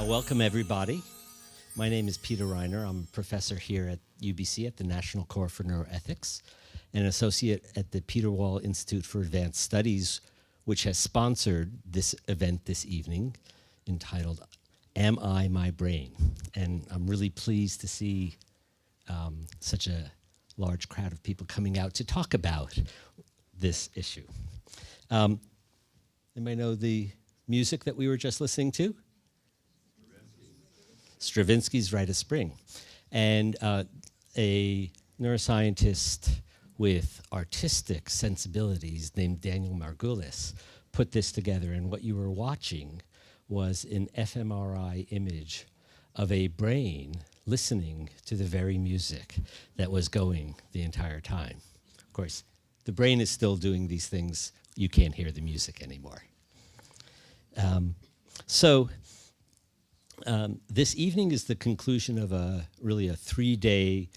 Welcome, everybody. My name is Peter Reiner. I'm a professor here at UBC at the National Core for Neuroethics, and an associate at the Peter Wall Institute for Advanced Studies, which has sponsored this event this evening entitled, Am I My Brain? And I'm really pleased to see such a large crowd of people coming out to talk about this issue. Anybody know the music that we were just listening to? Stravinsky's Rite of Spring. And a neuroscientist with artistic sensibilities named Daniel Margulis put this together, and what you were watching was an fMRI image of a brain listening to the very music that was going the entire time. Of course, the brain is still doing these things. You can't hear the music anymore. This evening is the conclusion of really a 3-day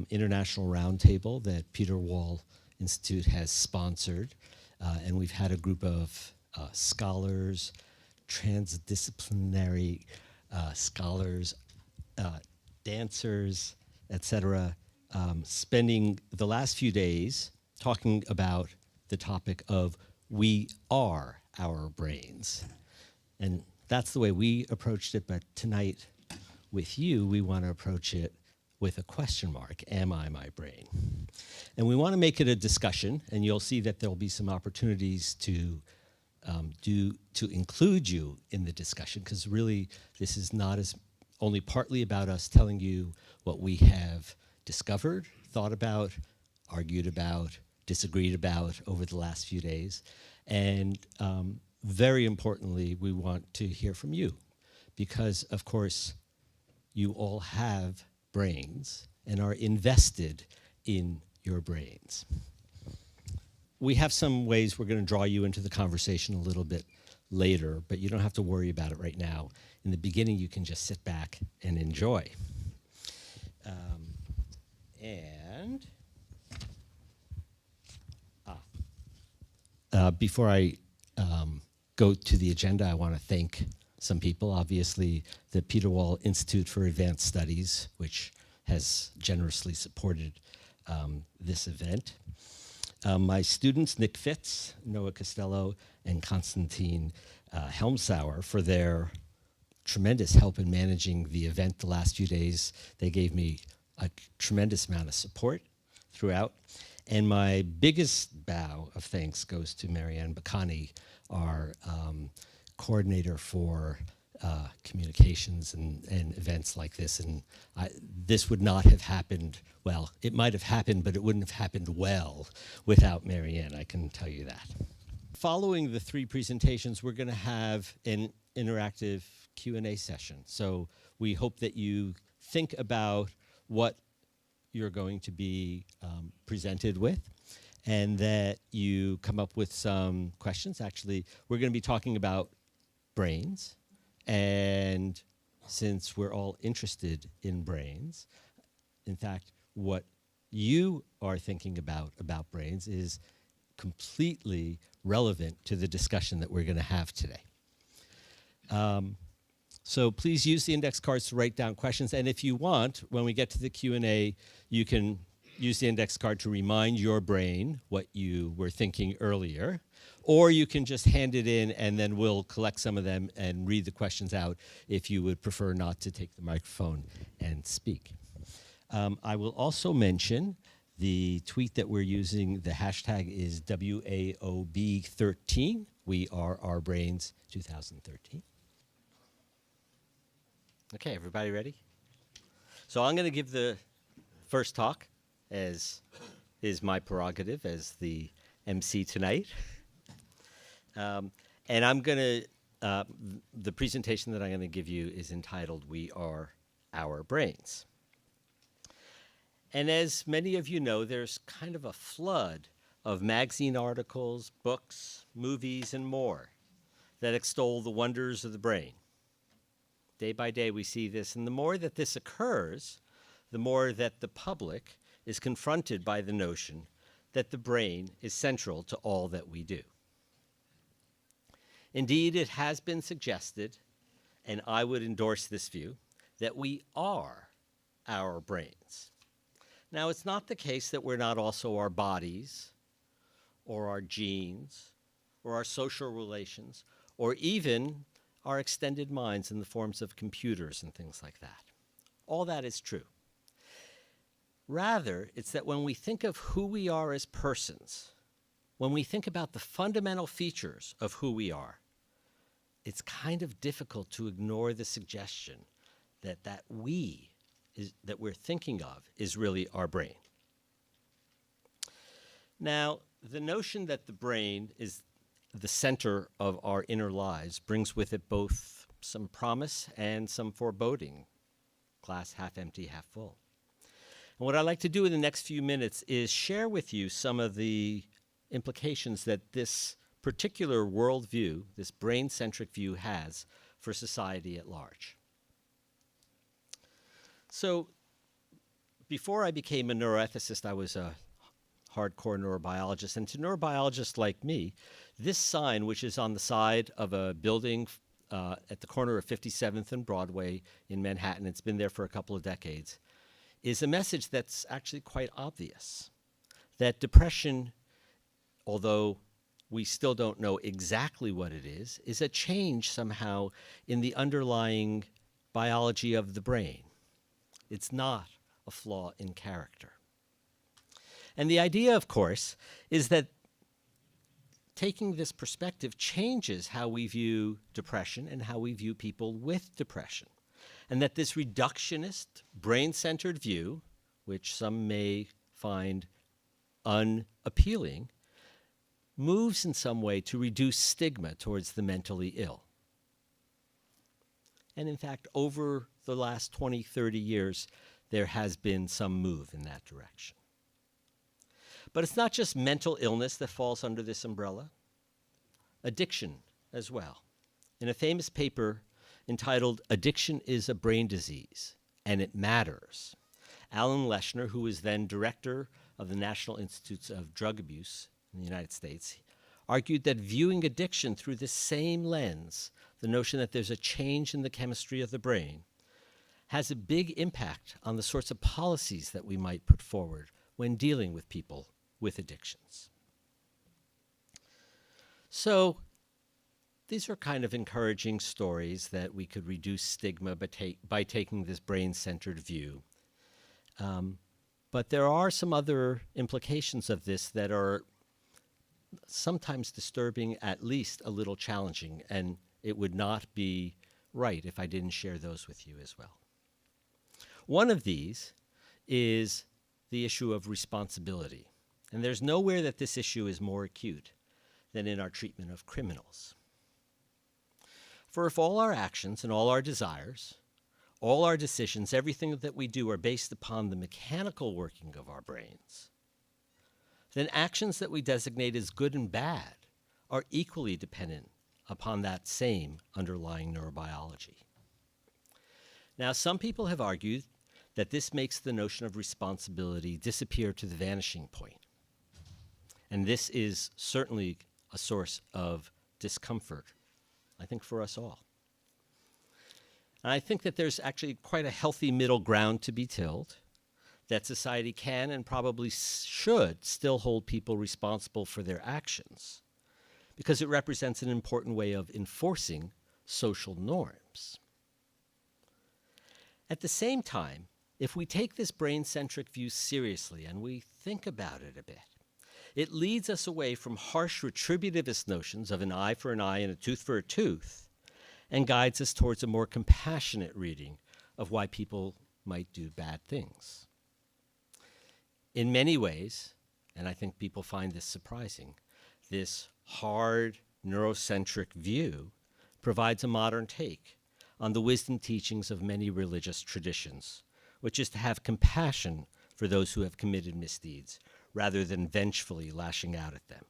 international roundtable that Peter Wall Institute has sponsored. And we've had a group of scholars, transdisciplinary scholars, dancers, etc., spending the last few days talking about the topic of we are our brains. And that's the way we approached it, but tonight with you, we want to approach it with a question mark, am I my brain? And we want to make it a discussion, and you'll see that there'll be some opportunities to include you in the discussion, because really this is not only partly about us telling you what we have discovered, thought about, argued about, disagreed about over the last few days. And very importantly, we want to hear from you because, of course, you all have brains and are invested in your brains. We have some ways we're going to draw you into the conversation a little bit later, but you don't have to worry about it right now. In the beginning, you can just sit back and enjoy. Before I go to the agenda, I want to thank some people. Obviously, the Peter Wall Institute for Advanced Studies, which has generously supported this event. My students, Nick Fitz, Noah Costello, and Konstantin Helmsauer, for their tremendous help in managing the event the last few days. They gave me a tremendous amount of support throughout. And my biggest bow of thanks goes to Marianne Bacani, our coordinator for communications and events like this. And this would not have happened, well, it might have happened, but it wouldn't have happened well without Marianne, I can tell you that. Following the 3 presentations, we're going to have an interactive Q&A session. So we hope that you think about what you're going to be presented with, and that you come up with some questions. Actually, we're going to be talking about brains, and since we're all interested in brains, in fact, what you are thinking about brains is completely relevant to the discussion that we're going to have today. So please use the index cards to write down questions, and if you want, when we get to the Q&A, you can use the index card to remind your brain what you were thinking earlier, or you can just hand it in and then we'll collect some of them and read the questions out if you would prefer not to take the microphone and speak. I will also mention the tweet that we're using. The hashtag is WAOB13, We Are Our Brains 2013. Okay, everybody ready? So I'm going to give the first talk, as is my prerogative as the MC tonight. And I'm going to, the presentation that I'm going to give you is entitled, We Are Our Brains. And as many of you know, there's kind of a flood of magazine articles, books, movies, and more that extol the wonders of the brain. Day by day we see this, and the more that this occurs, the more that the public is confronted by the notion that the brain is central to all that we do. Indeed, it has been suggested and I would endorse this view, that we are our brains. Now, it's not the case that we're not also our bodies, or our genes, or our social relations, or even our extended minds in the forms of computers and things like that. All that is true. Rather, it's that when we think of who we are as persons, when we think about the fundamental features of who we are, it's kind of difficult to ignore the suggestion that that we're thinking of is really our brain. Now, the notion that the brain is the center of our inner lives brings with it both some promise and some foreboding, glass half empty, half full. And what I'd like to do in the next few minutes is share with you some of the implications that this particular worldview, this brain-centric view, has for society at large. So before I became a neuroethicist, I was a hardcore neurobiologist. And to neurobiologists like me, this sign, which is on the side of a building at the corner of 57th and Broadway in Manhattan, it's been there for a couple of decades, is a message that's actually quite obvious. That depression, although we still don't know exactly what it is a change somehow in the underlying biology of the brain. It's not a flaw in character. And the idea, of course, is that taking this perspective changes how we view depression and how we view people with depression. And that this reductionist, brain-centered view, which some may find unappealing, moves in some way to reduce stigma towards the mentally ill. And in fact, over the last 20, 30 years, there has been some move in that direction. But it's not just mental illness that falls under this umbrella. Addiction as well. In a famous paper entitled "Addiction is a Brain Disease, and It Matters," Alan Leshner, who was then director of the National Institutes of Drug Abuse in the United States, argued that viewing addiction through this same lens, the notion that there's a change in the chemistry of the brain, has a big impact on the sorts of policies that we might put forward when dealing with people with addictions. So these are kind of encouraging stories that we could reduce stigma by taking this brain-centered view. But there are some other implications of this that are sometimes disturbing, at least a little challenging, and it would not be right if I didn't share those with you as well. One of these is the issue of responsibility. And there's nowhere that this issue is more acute than in our treatment of criminals. For if all our actions and all our desires, all our decisions, everything that we do are based upon the mechanical working of our brains, then actions that we designate as good and bad are equally dependent upon that same underlying neurobiology. Now, some people have argued that this makes the notion of responsibility disappear to the vanishing point. And this is certainly a source of discomfort, I think, for us all. And I think that there's actually quite a healthy middle ground to be tilled, that society can and probably should still hold people responsible for their actions, because it represents an important way of enforcing social norms. At the same time, if we take this brain-centric view seriously and we think about it a bit, it leads us away from harsh retributivist notions of an eye for an eye and a tooth for a tooth, and guides us towards a more compassionate reading of why people might do bad things. In many ways, and I think people find this surprising, this hard, neurocentric view provides a modern take on the wisdom teachings of many religious traditions, which is to have compassion for those who have committed misdeeds, rather than vengefully lashing out at them.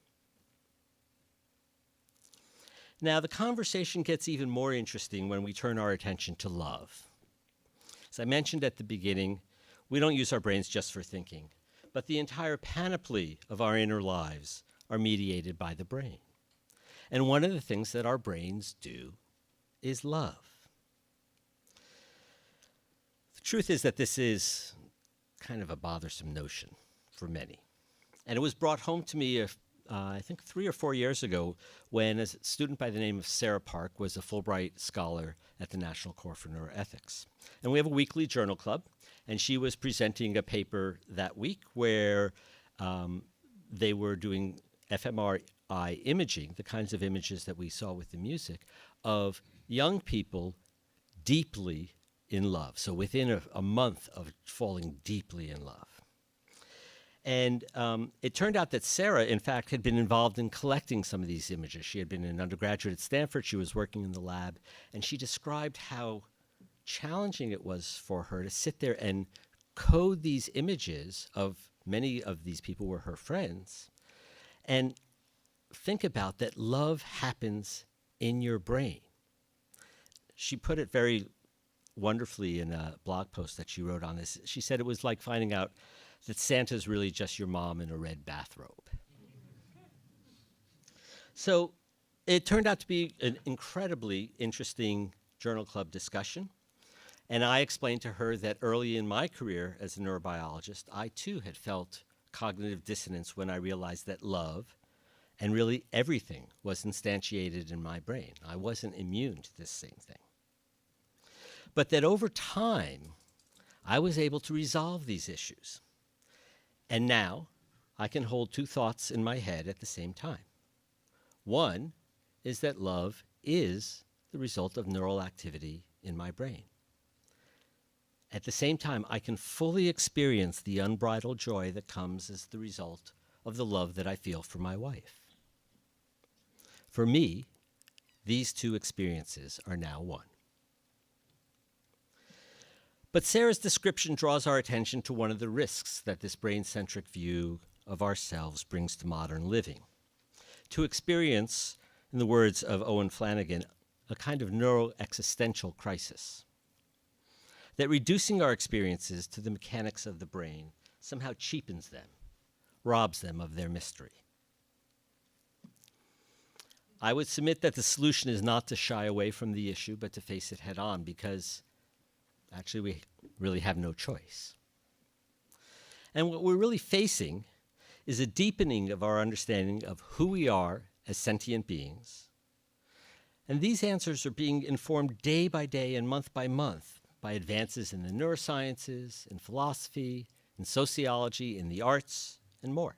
Now, the conversation gets even more interesting when we turn our attention to love. As I mentioned at the beginning, we don't use our brains just for thinking, but the entire panoply of our inner lives are mediated by the brain. And one of the things that our brains do is love. The truth is that this is kind of a bothersome notion for many. And it was brought home to me, I think 3 or 4 years ago, when a student by the name of Sarah Park was a Fulbright scholar at the National Core for Neuroethics. And we have a weekly journal club, and she was presenting a paper that week where they were doing fMRI imaging, the kinds of images that we saw with the music, of young people deeply in love. So within a month of falling deeply in love. And it turned out that Sarah, in fact, had been involved in collecting some of these images. She had been an undergraduate at Stanford. She was working in the lab. And she described how challenging it was for her to sit there and code these images of many of these people were her friends and think about that love happens in your brain. She put it very wonderfully in a blog post that she wrote on this. She said it was like finding out that Santa's really just your mom in a red bathrobe. So it turned out to be an incredibly interesting journal club discussion. And I explained to her that early in my career as a neurobiologist, I too had felt cognitive dissonance when I realized that love and really everything was instantiated in my brain. I wasn't immune to this same thing. But that over time, I was able to resolve these issues. And now I can hold two thoughts in my head at the same time. One is that love is the result of neural activity in my brain. At the same time, I can fully experience the unbridled joy that comes as the result of the love that I feel for my wife. For me, these two experiences are now one. But Sarah's description draws our attention to one of the risks that this brain-centric view of ourselves brings to modern living. To experience, in the words of Owen Flanagan, a kind of neuroexistential crisis. That reducing our experiences to the mechanics of the brain somehow cheapens them, robs them of their mystery. I would submit that the solution is not to shy away from the issue, but to face it head on, because actually we really have no choice. And what we're really facing is a deepening of our understanding of who we are as sentient beings. And these answers are being informed day by day and month by month by advances in the neurosciences, in philosophy, in sociology, in the arts, and more.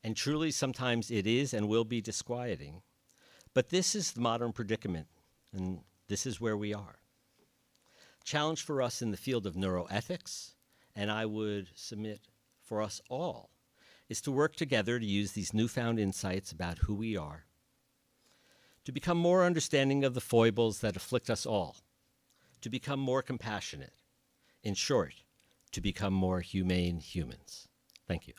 And truly, sometimes it is and will be disquieting. But this is the modern predicament, and this is where we are. Challenge for us in the field of neuroethics, and I would submit for us all, is to work together to use these newfound insights about who we are, to become more understanding of the foibles that afflict us all, to become more compassionate. In short, to become more humane humans. Thank you.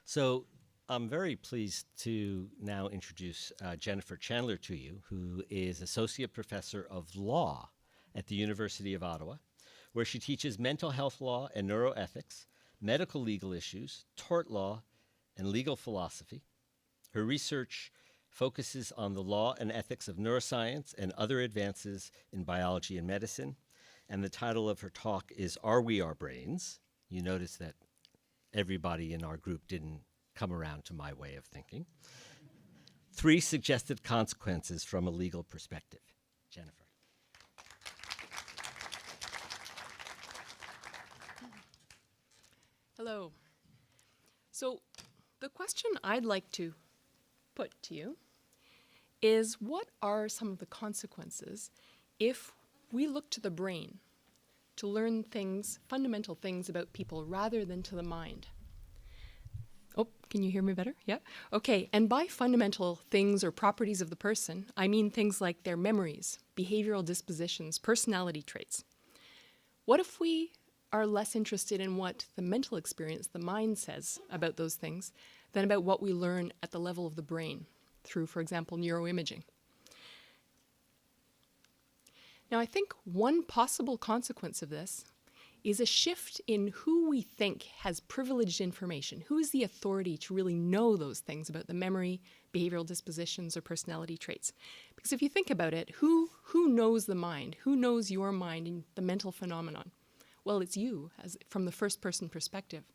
So I'm very pleased to now introduce Jennifer Chandler to you, who is Associate Professor of Law at the University of Ottawa, where she teaches mental health law and neuroethics, medical legal issues, tort law, and legal philosophy. Her research focuses on the law and ethics of neuroscience and other advances in biology and medicine. And the title of her talk is Are We Our Brains? You notice that everybody in our group didn't come around to my way of thinking. 3 suggested consequences from a legal perspective. Jennifer. Hello. So the question I'd like to put to you is, what are some of the consequences if we look to the brain to learn things, fundamental things about people, rather than to the mind? Oh, can you hear me better? Yeah? Okay, and by fundamental things or properties of the person, I mean things like their memories, behavioral dispositions, personality traits. What if we are less interested in what the mental experience, the mind, says about those things than about what we learn at the level of the brain through, for example, neuroimaging? Now, I think one possible consequence of this is a shift in who we think has privileged information. Who is the authority to really know those things about the memory, behavioral dispositions, or personality traits? Because if you think about it, who knows the mind? Who knows your mind and the mental phenomenon? Well, it's you, from the first-person perspective.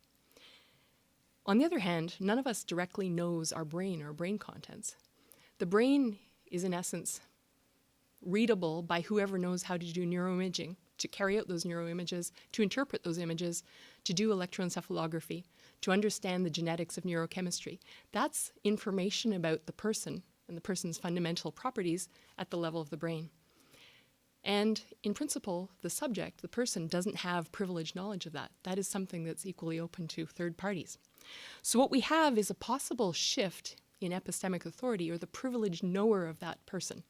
On the other hand, none of us directly knows our brain or brain contents. The brain is, in essence, readable by whoever knows how to do neuroimaging, to carry out those neuroimages, to interpret those images, to do electroencephalography, to understand the genetics of neurochemistry. That's information about the person and the person's fundamental properties at the level of the brain. And in principle, the subject, the person, doesn't have privileged knowledge of that. That is something that's equally open to third parties. So what we have is a possible shift in epistemic authority, or the privileged knower of that person,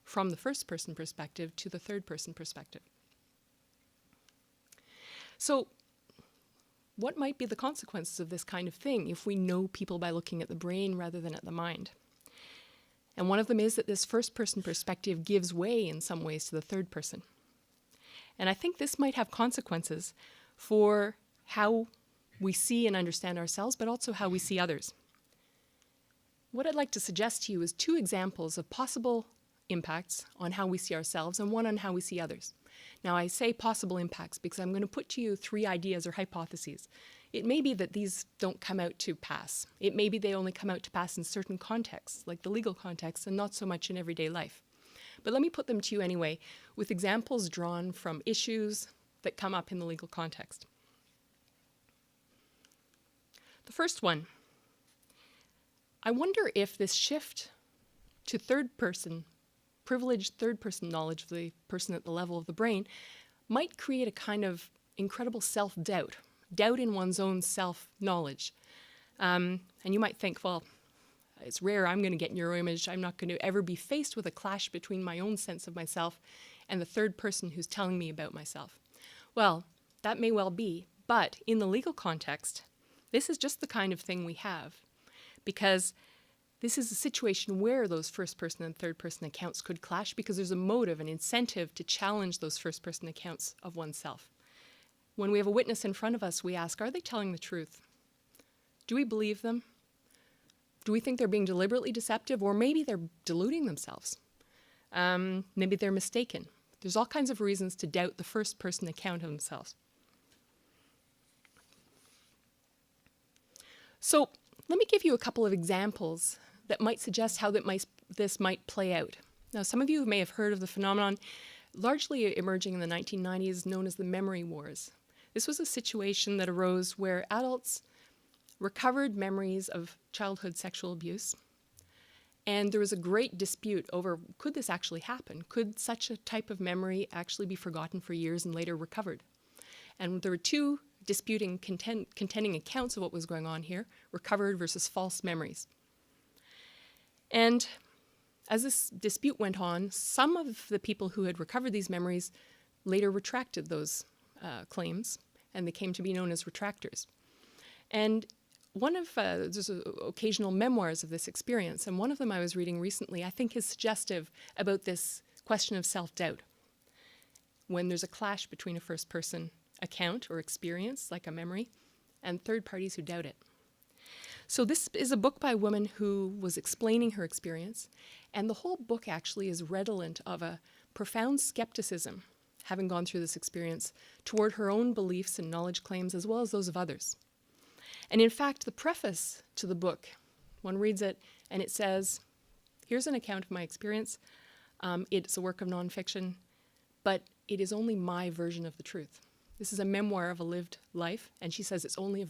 from the first-person perspective to the third-person perspective. So what might be the consequences of this kind of thing if we know people by looking at the brain rather than at the mind? And one of them is that this first-person perspective gives way in some ways to the third person. And I think this might have consequences for how we see and understand ourselves, but also how we see others. What I'd like to suggest to you is 2 examples of possible impacts on how we see ourselves and one on how we see others. Now, I say possible impacts because I'm going to put to you 3 ideas or hypotheses. It may be that these don't come out to pass. It may be they only come out to pass in certain contexts, like the legal context, and not so much in everyday life. But let me put them to you anyway, with examples drawn from issues that come up in the legal context. The first one, I wonder if this shift to privileged third-person knowledge of the person at the level of the brain might create a kind of incredible self-doubt, doubt in one's own self-knowledge. And you might think, well, it's rare I'm going to get neuroimaged. I'm not going to ever be faced with a clash between my own sense of myself and the third person who's telling me about myself. Well, that may well be, but in the legal context, this is just the kind of thing we have, because this is a situation where those first-person and third-person accounts could clash because there's a motive, an incentive to challenge those first-person accounts of oneself. When we have a witness in front of us, we ask, are they telling the truth? Do we believe them? Do we think they're being deliberately deceptive, or maybe they're deluding themselves? Maybe they're mistaken. There's all kinds of reasons to doubt the first-person account of themselves. So let me give you a couple of examples that might suggest how this might play out. Now, some of you may have heard of the phenomenon largely emerging in the 1990s known as the memory wars. This was a situation that arose where adults recovered memories of childhood sexual abuse, and there was a great dispute over, could this actually happen? Could such a type of memory actually be forgotten for years and later recovered? And there were 2 disputing, contending accounts of what was going on here, recovered versus false memories. And as this dispute went on, some of the people who had recovered these memories later retracted those claims, and they came to be known as retractors. And there's occasional memoirs of this experience, and one of them I was reading recently I think is suggestive about this question of self-doubt. When there's a clash between a first-person account or experience, like a memory, and third parties who doubt it. So this is a book by a woman who was explaining her experience, and the whole book actually is redolent of a profound skepticism, having gone through this experience, toward her own beliefs and knowledge claims as well as those of others. And in fact, the preface to the book, one reads it and it says, here's an account of my experience. It's a work of nonfiction, but it is only my version of the truth. This is a memoir of a lived life, and she says it's only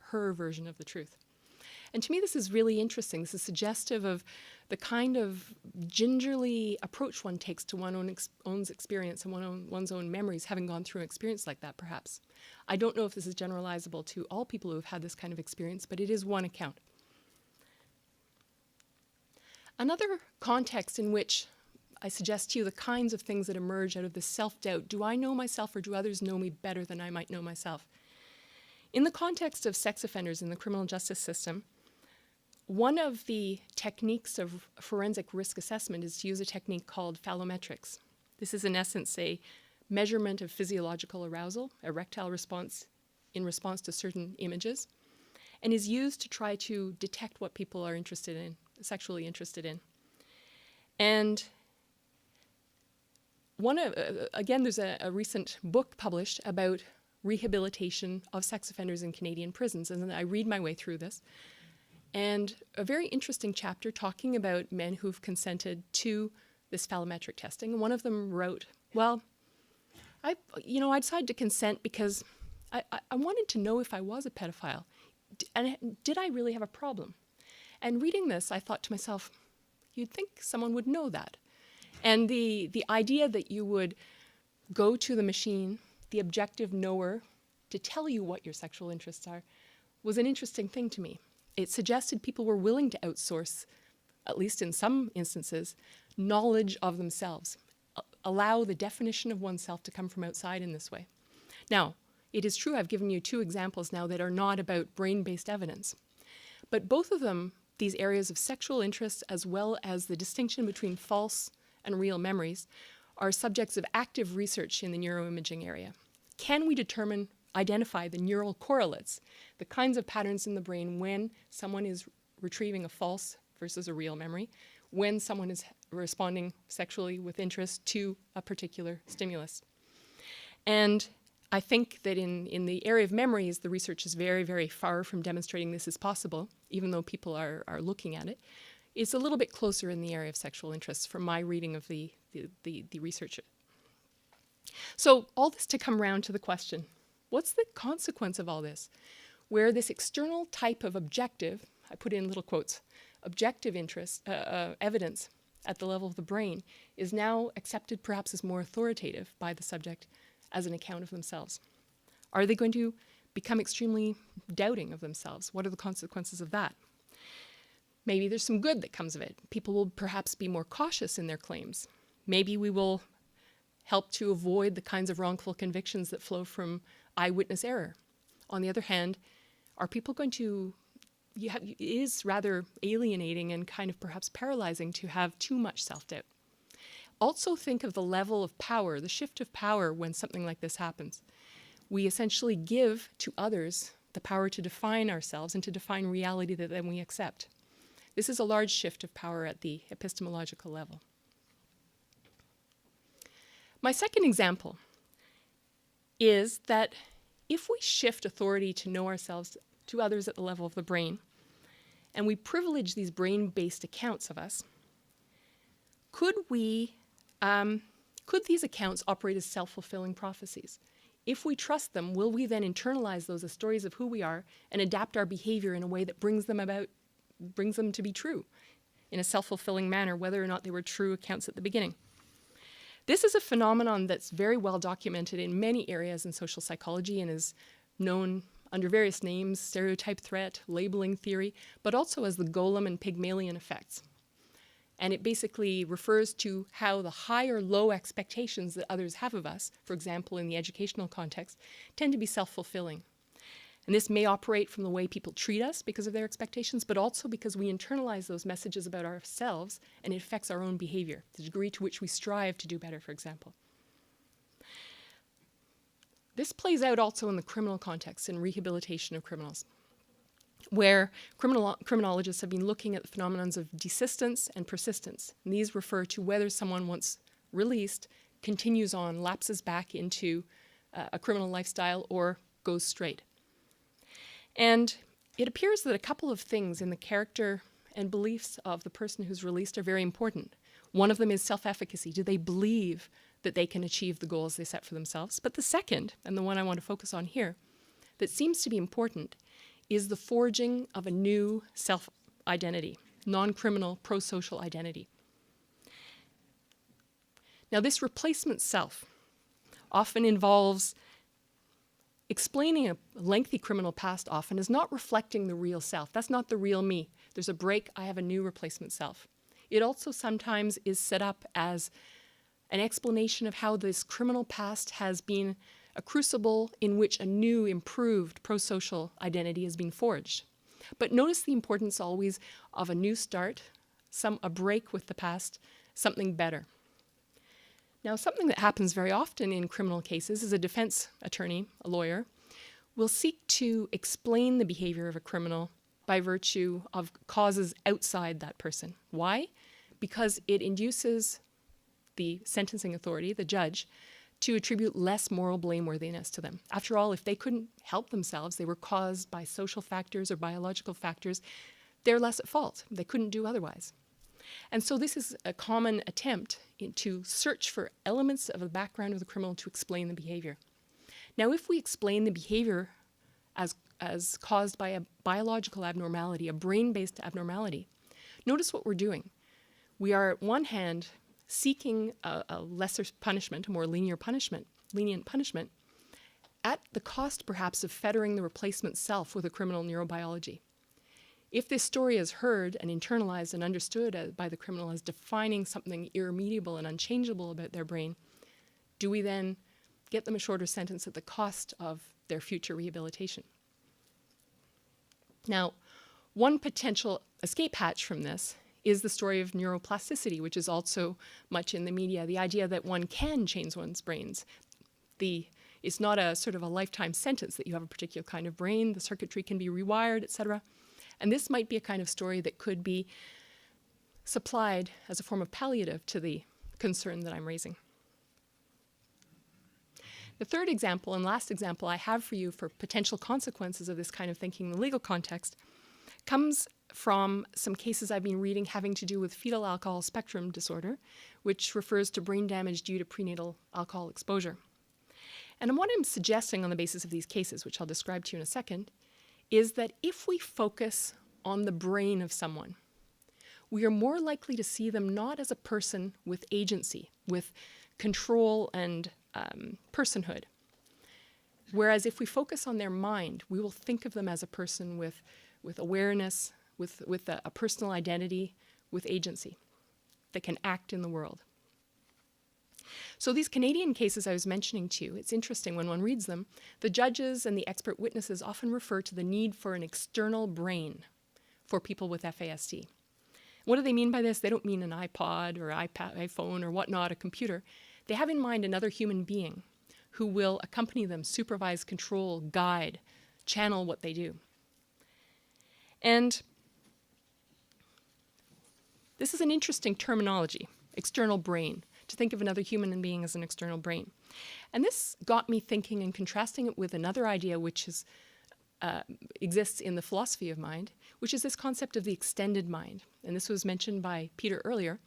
her version of the truth. And to me, this is really interesting. This is suggestive of the kind of gingerly approach one takes to one's own experience and one's own memories, having gone through an experience like that, perhaps. I don't know if this is generalizable to all people who have had this kind of experience, but it is one account. Another context in which I suggest to you the kinds of things that emerge out of this self-doubt. Do I know myself, or do others know me better than I might know myself? In the context of sex offenders in the criminal justice system, one of the techniques of forensic risk assessment is to use a technique called phallometrics. This is in essence a measurement of physiological arousal, erectile response in response to certain images, and is used to try to detect what people are interested in, sexually interested in. And again, there's a recent book published about rehabilitation of sex offenders in Canadian prisons, and I read my way through this. And a very interesting chapter talking about men who've consented to this phallometric testing. And one of them wrote, well, I decided to consent because I wanted to know if I was a pedophile. And did I really have a problem? And reading this, I thought to myself, you'd think someone would know that. And the idea that you would go to the machine, the objective knower, to tell you what your sexual interests are, was an interesting thing to me. It suggested people were willing to outsource, at least in some instances, knowledge of themselves, allow the definition of oneself to come from outside in this way. Now, it is true I've given you two examples now that are not about brain-based evidence, but both of them, these areas of sexual interest as well as the distinction between false and real memories, are subjects of active research in the neuroimaging area. Can we identify the neural correlates, the kinds of patterns in the brain when someone is retrieving a false versus a real memory, when someone is responding sexually with interest to a particular stimulus? And I think that in the area of memories, the research is very, very far from demonstrating this is possible, even though people are looking at it. It's a little bit closer in the area of sexual interests from my reading of the research. So all this to come round to the question, what's the consequence of all this? Where this external type of objective, I put in little quotes, objective interest, evidence at the level of the brain is now accepted perhaps as more authoritative by the subject as an account of themselves. Are they going to become extremely doubting of themselves? What are the consequences of that? Maybe there's some good that comes of it. People will perhaps be more cautious in their claims. Maybe we will help to avoid the kinds of wrongful convictions that flow from eyewitness error. On the other hand, are people going to, it is rather alienating and kind of perhaps paralyzing to have too much self-doubt. Also think of the level of power, the shift of power when something like this happens. We essentially give to others the power to define ourselves and to define reality that then we accept. This is a large shift of power at the epistemological level. My second example is that if we shift authority to know ourselves to others at the level of the brain, and we privilege these brain-based accounts of us, could these accounts operate as self-fulfilling prophecies? If we trust them, will we then internalize those as stories of who we are and adapt our behavior in a way that brings them to be true in a self-fulfilling manner, whether or not they were true accounts at the beginning? This is a phenomenon that's very well documented in many areas in social psychology and is known under various names, stereotype threat, labeling theory, but also as the Golem and Pygmalion effects. And it basically refers to how the high or low expectations that others have of us, for example, in the educational context, tend to be self-fulfilling. And this may operate from the way people treat us because of their expectations, but also because we internalize those messages about ourselves and it affects our own behavior, the degree to which we strive to do better, for example. This plays out also in the criminal context and rehabilitation of criminals, where criminologists have been looking at the phenomenons of desistance and persistence. And these refer to whether someone once released continues on, lapses back into a criminal lifestyle or goes straight. And it appears that a couple of things in the character and beliefs of the person who's released are very important. One of them is self-efficacy. Do they believe that they can achieve the goals they set for themselves? But the second, and the one I want to focus on here, that seems to be important, is the forging of a new self-identity, non-criminal, pro-social identity. Now, this replacement self often involves explaining a lengthy criminal past often as not reflecting the real self. That's not the real me. There's a break, I have a new replacement self. It also sometimes is set up as an explanation of how this criminal past has been a crucible in which a new, improved, pro-social identity has been forged. But notice the importance always of a new start, a break with the past, something better. Now, something that happens very often in criminal cases is a defense attorney, a lawyer, will seek to explain the behavior of a criminal by virtue of causes outside that person. Why? Because it induces the sentencing authority, the judge, to attribute less moral blameworthiness to them. After all, if they couldn't help themselves, they were caused by social factors or biological factors, they're less at fault. They couldn't do otherwise. And so this is a common attempt to search for elements of the background of the criminal to explain the behavior. Now, if we explain the behavior as caused by a biological abnormality, a brain-based abnormality, notice what we're doing. We are, at one hand, seeking a lesser punishment, a more lenient punishment, at the cost, perhaps, of fettering the replacement self with a criminal neurobiology. If this story is heard and internalized and understood by the criminal as defining something irremediable and unchangeable about their brain, do we then get them a shorter sentence at the cost of their future rehabilitation? Now, one potential escape hatch from this is the story of neuroplasticity, which is also much in the media, the idea that one can change one's brains. It's not a sort of a lifetime sentence that you have a particular kind of brain, the circuitry can be rewired, etc. And this might be a kind of story that could be supplied as a form of palliative to the concern that I'm raising. The third example and last example I have for you for potential consequences of this kind of thinking in the legal context comes from some cases I've been reading having to do with fetal alcohol spectrum disorder, which refers to brain damage due to prenatal alcohol exposure. And what I'm suggesting on the basis of these cases, which I'll describe to you in a second, is that if we focus on the brain of someone, we are more likely to see them not as a person with agency, with control and personhood. Whereas if we focus on their mind, we will think of them as a person with awareness, with a personal identity, with agency, that can act in the world. So these Canadian cases I was mentioning to you, it's interesting when one reads them, the judges and the expert witnesses often refer to the need for an external brain for people with FASD. What do they mean by this? They don't mean an iPod or iPhone or whatnot, a computer. They have in mind another human being who will accompany them, supervise, control, guide, channel what they do. And this is an interesting terminology, external brain, to think of another human being as an external brain. And this got me thinking and contrasting it with another idea which exists in the philosophy of mind, which is this concept of the extended mind. And this was mentioned by Peter earlier.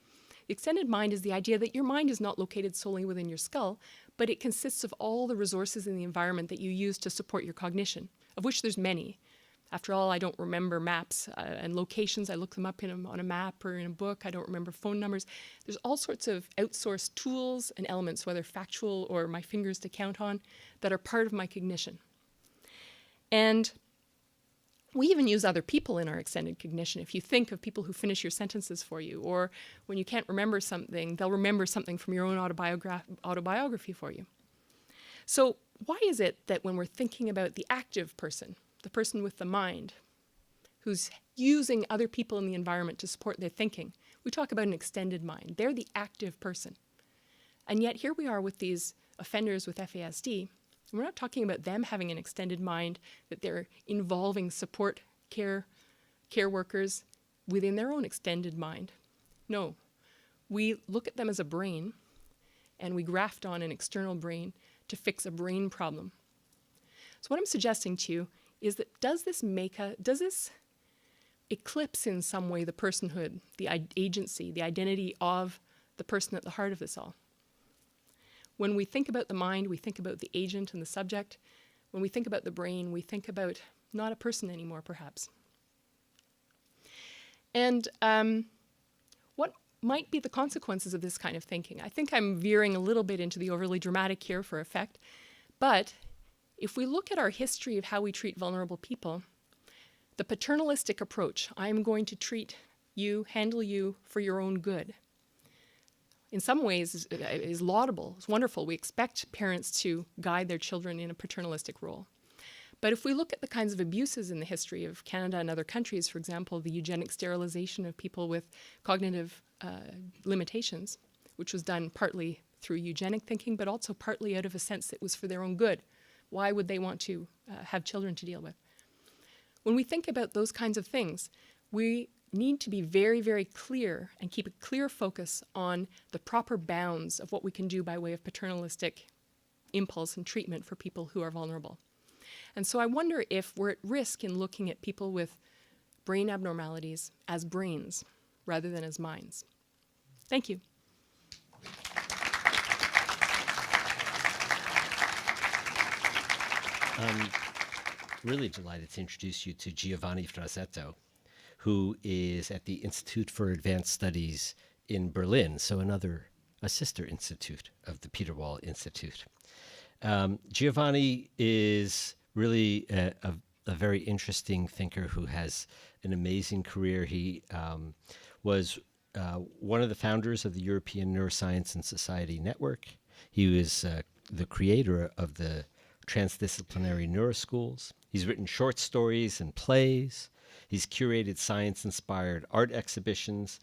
The extended mind is the idea that your mind is not located solely within your skull, but it consists of all the resources in the environment that you use to support your cognition, of which there's many. After all, I don't remember maps and locations. I look them up on a map or in a book. I don't remember phone numbers. There's all sorts of outsourced tools and elements, whether factual or my fingers to count on, that are part of my cognition. And we even use other people in our extended cognition. If you think of people who finish your sentences for you, or when you can't remember something, they'll remember something from your own autobiography for you. So why is it that when we're thinking about the active person, the person with the mind, who's using other people in the environment to support their thinking, we talk about an extended mind? They're the active person. And yet here we are with these offenders with FASD. We're not talking about them having an extended mind, that they're involving support care workers within their own extended mind. No, we look at them as a brain and we graft on an external brain to fix a brain problem. So what I'm suggesting to you is that does this eclipse in some way the personhood, the agency, the identity of the person at the heart of this all? When we think about the mind, we think about the agent and the subject. When we think about the brain, we think about not a person anymore, perhaps. And what might be the consequences of this kind of thinking? I think I'm veering a little bit into the overly dramatic here for effect, but if we look at our history of how we treat vulnerable people, the paternalistic approach, I'm going to treat you, handle you for your own good, in some ways is laudable, it's wonderful. We expect parents to guide their children in a paternalistic role. But if we look at the kinds of abuses in the history of Canada and other countries, for example, the eugenic sterilization of people with cognitive limitations, which was done partly through eugenic thinking, but also partly out of a sense that it was for their own good. Why would they want to have children to deal with? When we think about those kinds of things, we need to be very, very clear and keep a clear focus on the proper bounds of what we can do by way of paternalistic impulse and treatment for people who are vulnerable. And so I wonder if we're at risk in looking at people with brain abnormalities as brains rather than as minds. Thank you. I'm really delighted to introduce you to Giovanni Frasetto, who is at the Institute for Advanced Studies in Berlin, so a sister institute of the Peter Wall Institute. Giovanni is really a very interesting thinker who has an amazing career. He was one of the founders of the European Neuroscience and Society Network. He was the creator of the Transdisciplinary Neuroschools. He's written short stories and plays. He's curated science-inspired art exhibitions.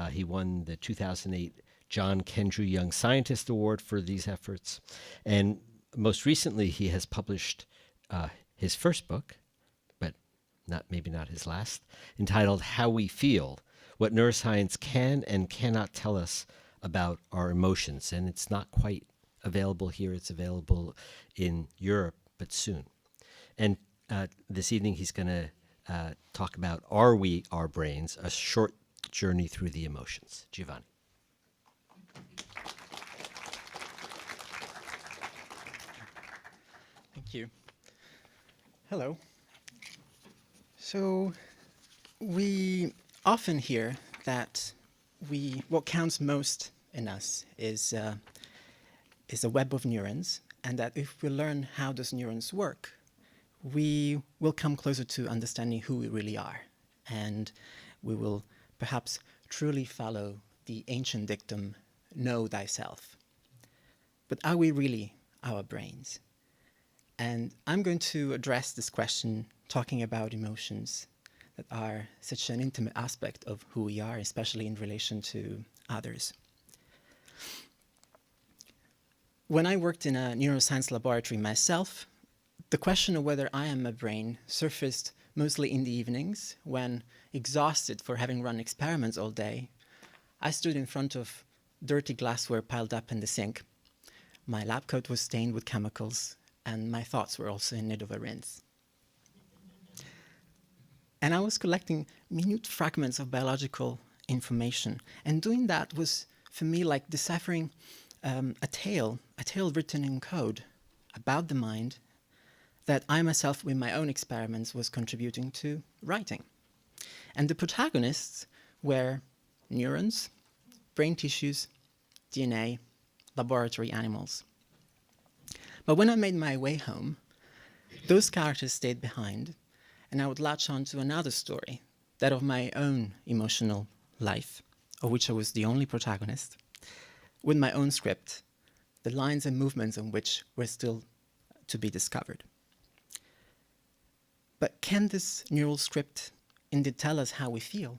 He won the 2008 John Kendrew Young Scientist Award for these efforts. And most recently, he has published his first book, but maybe not his last, entitled How We Feel, What Neuroscience Can and Cannot Tell Us About Our Emotions. And it's not quite available here. It's available in Europe, but soon. And this evening, he's going to talk about Are We Our Brains? A Short Journey Through the Emotions. Giovanni. Thank you. Hello. So we often hear that what counts most in us is a web of neurons, and that if we learn how those neurons work, we will come closer to understanding who we really are, and we will perhaps truly follow the ancient dictum, know thyself. But are we really our brains? And I'm going to address this question talking about emotions that are such an intimate aspect of who we are, especially in relation to others. When I worked in a neuroscience laboratory myself, the question of whether I am a brain surfaced mostly in the evenings when, exhausted for having run experiments all day, I stood in front of dirty glassware piled up in the sink. My lab coat was stained with chemicals, and my thoughts were also in need of a rinse. And I was collecting minute fragments of biological information, and doing that was, for me, like deciphering a tale written in code about the mind that I myself, with my own experiments, was contributing to writing. And the protagonists were neurons, brain tissues, DNA, laboratory animals. But when I made my way home, those characters stayed behind, and I would latch on to another story, that of my own emotional life, of which I was the only protagonist, with my own script, the lines and movements on which were still to be discovered. But can this neural script indeed tell us how we feel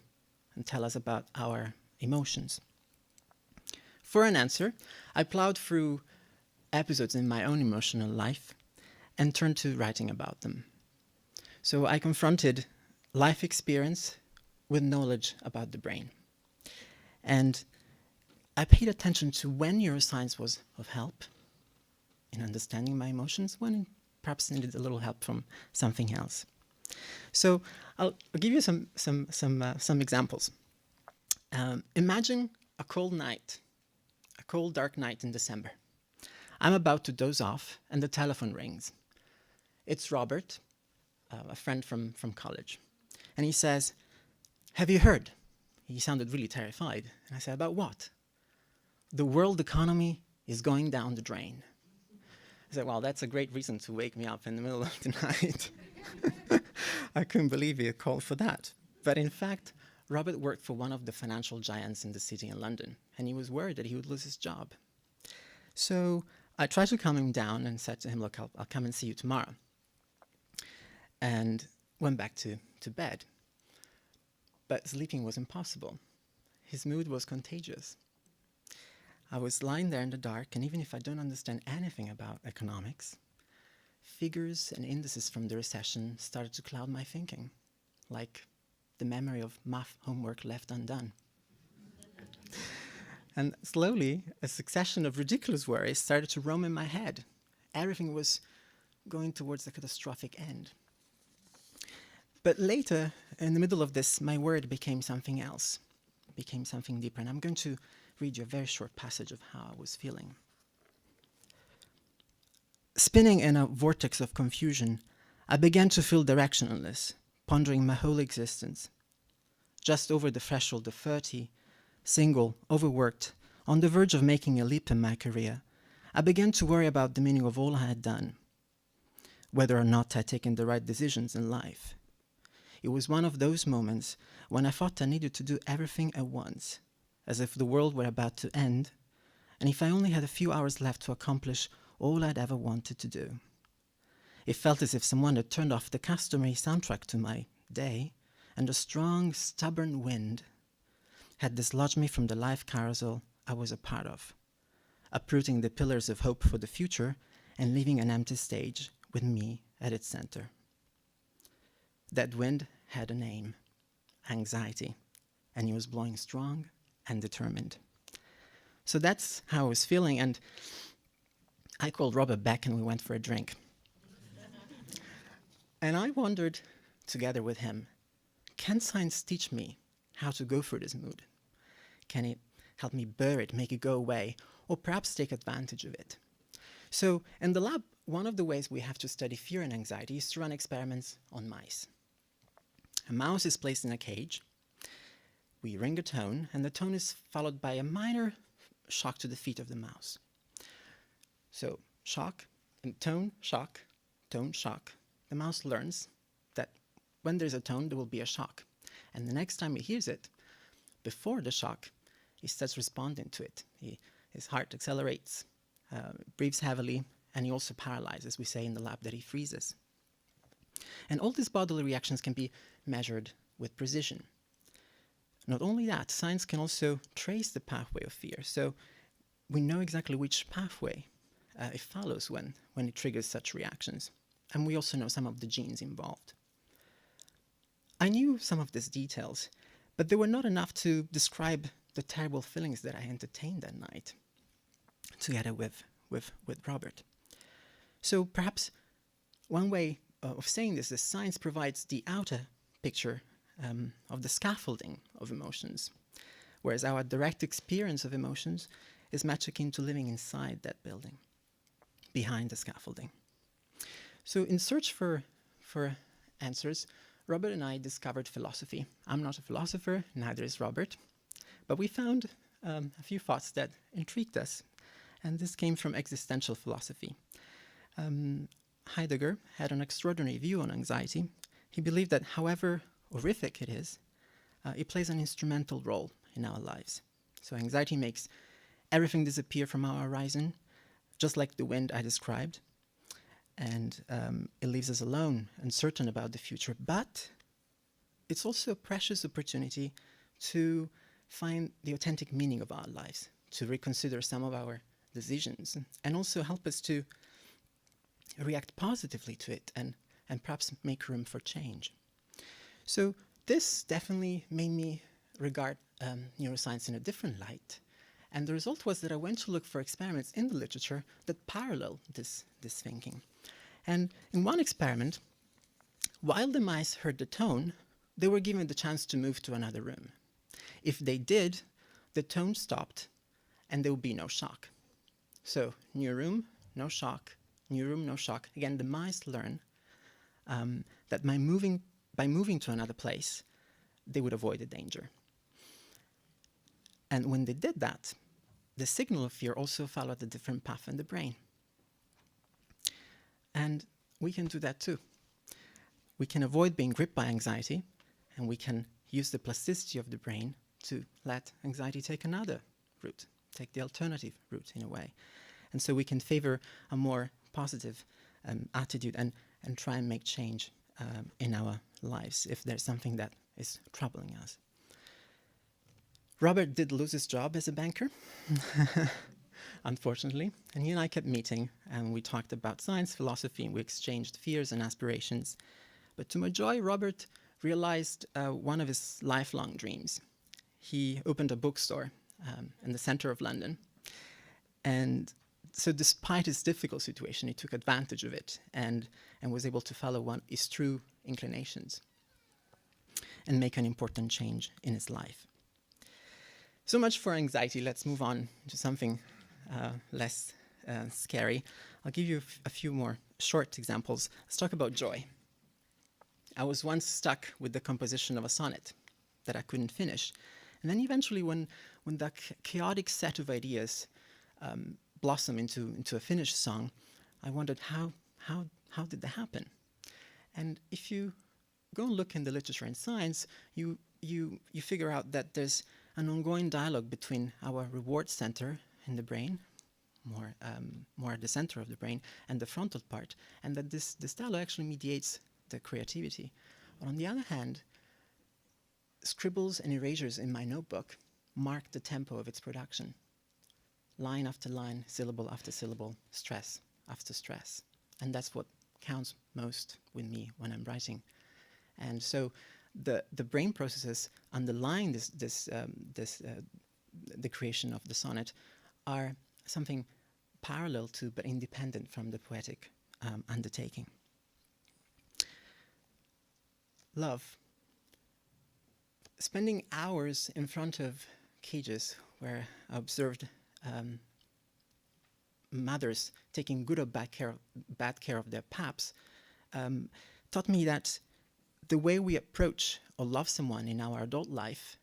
and tell us about our emotions? For an answer, I plowed through episodes in my own emotional life and turned to writing about them. So I confronted life experience with knowledge about the brain. And I paid attention to when neuroscience was of help in understanding my emotions, when it perhaps needed a little help from something else. So I'll give you some examples. Imagine a cold night, a cold, dark night in December. I'm about to doze off, and the telephone rings. It's Robert, a friend from college. And he says, "Have you heard?" He sounded really terrified. And I said, "About what?" "The world economy is going down the drain." I said, "Well, that's a great reason to wake me up in the middle of the night." I couldn't believe he had called for that. But in fact, Robert worked for one of the financial giants in the city in London, and he was worried that he would lose his job. So I tried to calm him down and said to him, "Look, I'll come and see you tomorrow." And went back to bed. But sleeping was impossible. His mood was contagious. I was lying there in the dark, and even if I don't understand anything about economics, figures and indices from the recession started to cloud my thinking, like the memory of math homework left undone. And slowly, a succession of ridiculous worries started to roam in my head. Everything was going towards a catastrophic end. But later, in the middle of this, my word became something else, became something deeper. And I'm going to read you a very short passage of how I was feeling. Spinning in a vortex of confusion, I began to feel directionless, pondering my whole existence. Just over the threshold of 30, single, overworked, on the verge of making a leap in my career, I began to worry about the meaning of all I had done, whether or not I'd taken the right decisions in life. It was one of those moments when I thought I needed to do everything at once, as if the world were about to end, and if I only had a few hours left to accomplish all I'd ever wanted to do. It felt as if someone had turned off the customary soundtrack to my day, and a strong, stubborn wind had dislodged me from the life carousel I was a part of, uprooting the pillars of hope for the future and leaving an empty stage with me at its center. That wind had a name, anxiety, and it was blowing strong and determined. So that's how I was feeling, and I called Robert back and we went for a drink. And I wondered, together with him, can science teach me how to go through this mood? Can it help me bury it, make it go away, or perhaps take advantage of it? So in the lab, one of the ways we have to study fear and anxiety is to run experiments on mice. A mouse is placed in a cage. We ring a tone, and the tone is followed by a minor shock to the feet of the mouse. So shock, and tone, shock, tone, shock. The mouse learns that when there's a tone, there will be a shock. And the next time he hears it, before the shock, he starts responding to it. His heart accelerates, breathes heavily, and he also paralyzes. We say in the lab that he freezes. And all these bodily reactions can be measured with precision. Not only that, science can also trace the pathway of fear. So we know exactly which pathway it follows when it triggers such reactions. And we also know some of the genes involved. I knew some of these details, but they were not enough to describe the terrible feelings that I entertained that night, together with Robert. So perhaps one way of saying this is science provides the outer picture of the scaffolding of emotions, whereas our direct experience of emotions is much akin to living inside that building, behind the scaffolding. So in search for answers, Robert and I discovered philosophy. I'm not a philosopher, neither is Robert, but we found a few thoughts that intrigued us, and this came from existential philosophy. Heidegger had an extraordinary view on anxiety. He believed that however horrific it is, it plays an instrumental role in our lives. So anxiety makes everything disappear from our horizon, just like the wind I described, and it leaves us alone, uncertain about the future. But it's also a precious opportunity to find the authentic meaning of our lives, to reconsider some of our decisions, and also help us to react positively to it and perhaps make room for change. So this definitely made me regard neuroscience in a different light. And the result was that I went to look for experiments in the literature that parallel this thinking. And in one experiment, while the mice heard the tone, they were given the chance to move to another room. If they did, the tone stopped and there would be no shock. So new room, no shock, new room, no shock. Again, the mice learn that by moving to another place, they would avoid the danger. And when they did that, the signal of fear also followed a different path in the brain. And we can do that too. We can avoid being gripped by anxiety, and we can use the plasticity of the brain to let anxiety take another route, take the alternative route in a way. And so we can favor a more positive attitude and try and make change in our lives if there's something that is troubling us. Robert did lose his job as a banker, unfortunately, and he and I kept meeting, and we talked about science, philosophy, and we exchanged fears and aspirations. But to my joy, Robert realized one of his lifelong dreams. He opened a bookstore in the center of London. And so despite his difficult situation, he took advantage of it and was able to follow his true inclinations and make an important change in his life. So much for anxiety. Let's move on to something less scary. I'll give you a few more short examples. Let's talk about joy. I was once stuck with the composition of a sonnet that I couldn't finish. And then eventually when that chaotic set of ideas blossom into a finished song, I wondered how did that happen? And if you go and look in the literature and science, you figure out that there's an ongoing dialogue between our reward center in the brain, more at the center of the brain, and the frontal part, and that this dialogue actually mediates the creativity. But on the other hand, scribbles and erasures in my notebook mark the tempo of its production. Line after line, syllable after syllable, stress after stress. And that's what counts most with me when I'm writing. And so the brain processes underlying the creation of the sonnet are something parallel to but independent from the poetic undertaking. Love. Spending hours in front of cages where I observed mothers taking good or bad care of their pups taught me that the way we approach or love someone in our adult life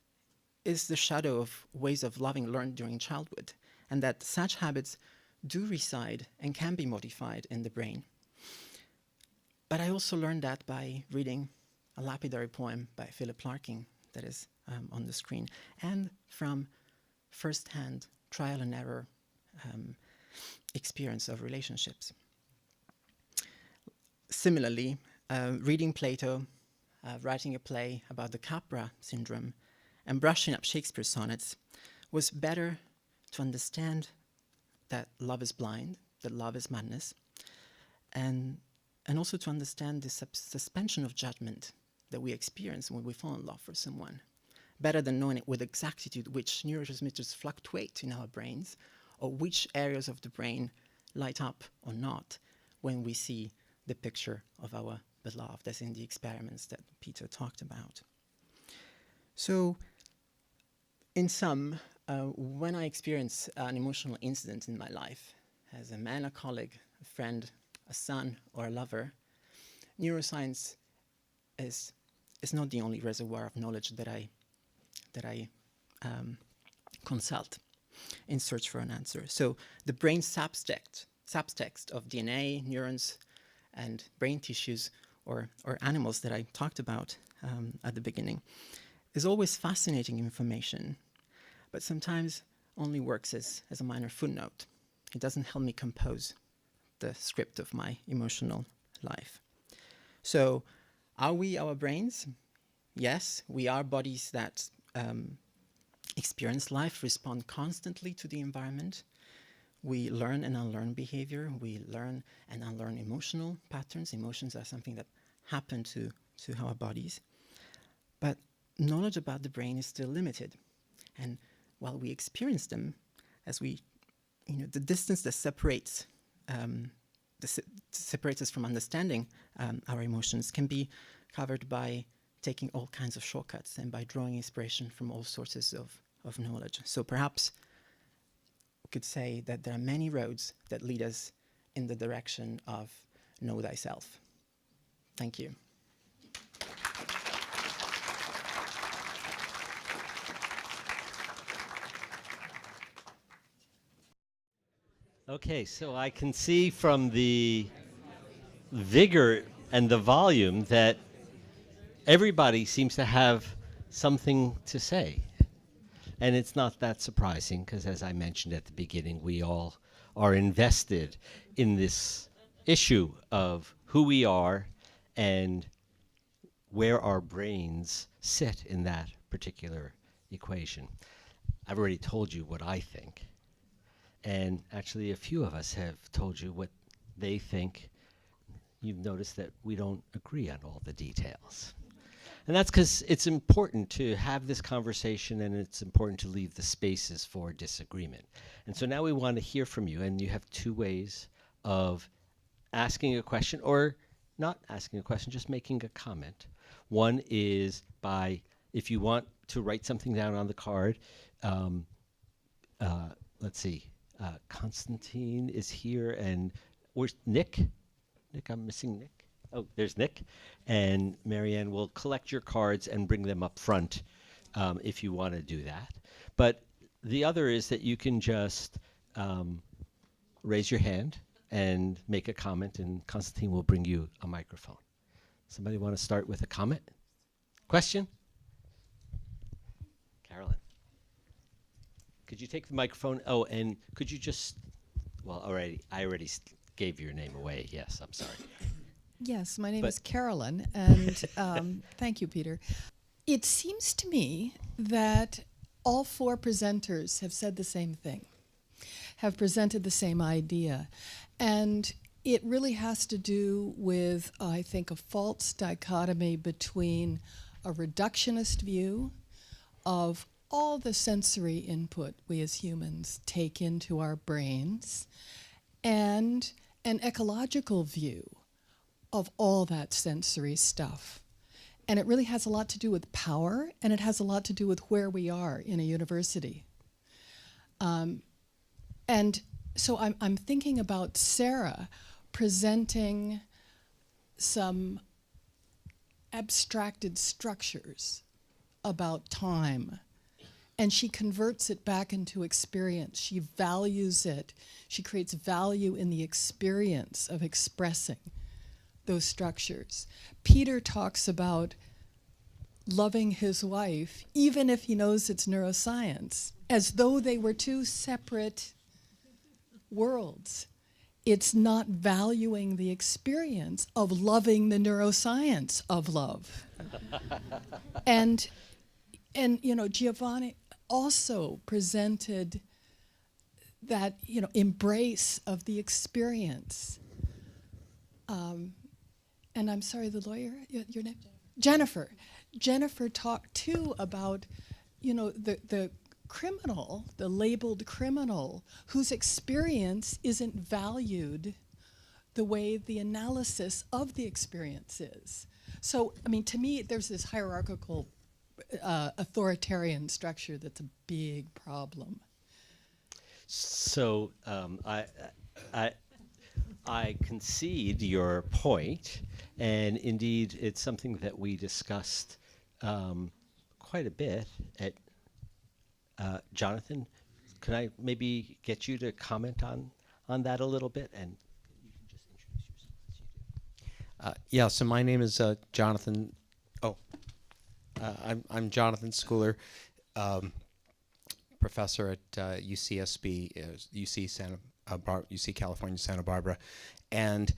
is the shadow of ways of loving learned during childhood, and that such habits do reside and can be modified in the brain. But I also learned that by reading a lapidary poem by Philip Larkin that is on the screen, and from first-hand trial and error experience of relationships. Similarly, reading Plato, writing a play about the Capra syndrome, and brushing up Shakespeare's sonnets was better to understand that love is blind, that love is madness, and also to understand the suspension of judgment that we experience when we fall in love for someone, better than knowing it with exactitude which neurotransmitters fluctuate in our brains, or which areas of the brain light up or not when we see the picture of our beloved, as in the experiments that Peter talked about. So, in sum, when I experience an emotional incident in my life, as a man, a colleague, a friend, a son, or a lover, neuroscience is not the only reservoir of knowledge that I consult in search for an answer. So the brain subtext of DNA, neurons, and brain tissues, or animals that I talked about at the beginning, is always fascinating information, but sometimes only works as a minor footnote. It doesn't help me compose the script of my emotional life. So, are we our brains? Yes, we are bodies that experience life, respond constantly to the environment. We learn and unlearn behavior. We learn and unlearn emotional patterns. Emotions are something that happen to our bodies. But knowledge about the brain is still limited. And while we experience them, as we, the distance that separates us from understanding our emotions can be covered by taking all kinds of shortcuts and by drawing inspiration from all sources of knowledge. So perhaps we could say that there are many roads that lead us in the direction of know thyself. Thank you. Okay, so I can see from the vigor and the volume that everybody seems to have something to say. And it's not that surprising because, as I mentioned at the beginning, we all are invested in this issue of who we are and where our brains sit in that particular equation. I've already told you what I think. And actually, a few of us have told you what they think. You've noticed that we don't agree on all the details. And that's because it's important to have this conversation, and it's important to leave the spaces for disagreement. And so now we want to hear from you, and you have two ways of asking a question or not asking a question, just making a comment. One is by, if you want to write something down on the card, let's see, Constantine is here, and where's Nick? Nick, I'm missing Nick. Oh, there's Nick. And Marianne will collect your cards and bring them up front if you want to do that. But the other is that you can just raise your hand and make a comment, and Constantine will bring you a microphone. Somebody want to start with a comment? Question? Carolyn. Could you take the microphone? Oh, and could you just, well, I already gave your name away. Yes, I'm sorry. Yes, my name is Carolyn, and thank you, Peter. It seems to me that all four presenters have said the same thing, have presented the same idea, and it really has to do with, I think, a false dichotomy between a reductionist view of all the sensory input we as humans take into our brains and an ecological view of all that sensory stuff. And it really has a lot to do with power, and it has a lot to do with where we are in a university. And so I'm thinking about Sarah presenting some abstracted structures about time, and she converts it back into experience. She values it. She creates value in the experience of expressing those structures. Peter talks about loving his wife, even if he knows it's neuroscience, as though they were two separate worlds. It's not valuing the experience of loving the neuroscience of love. and you know, Giovanni also presented that, you know, embrace of the experience. And I'm sorry, the lawyer, your name? Jennifer. Jennifer talked too about, you know, the criminal, the labeled criminal, whose experience isn't valued the way the analysis of the experience is. So, I mean, to me, there's this hierarchical, authoritarian structure that's a big problem. So I concede your point, and indeed it's something that we discussed quite a bit at Jonathan. Could I maybe get you to comment on that a little bit, and you can just introduce yourself as you do. Yeah, so my name is Jonathan. I'm Jonathan Schooler, professor at UCSB, UC California, Santa Barbara, and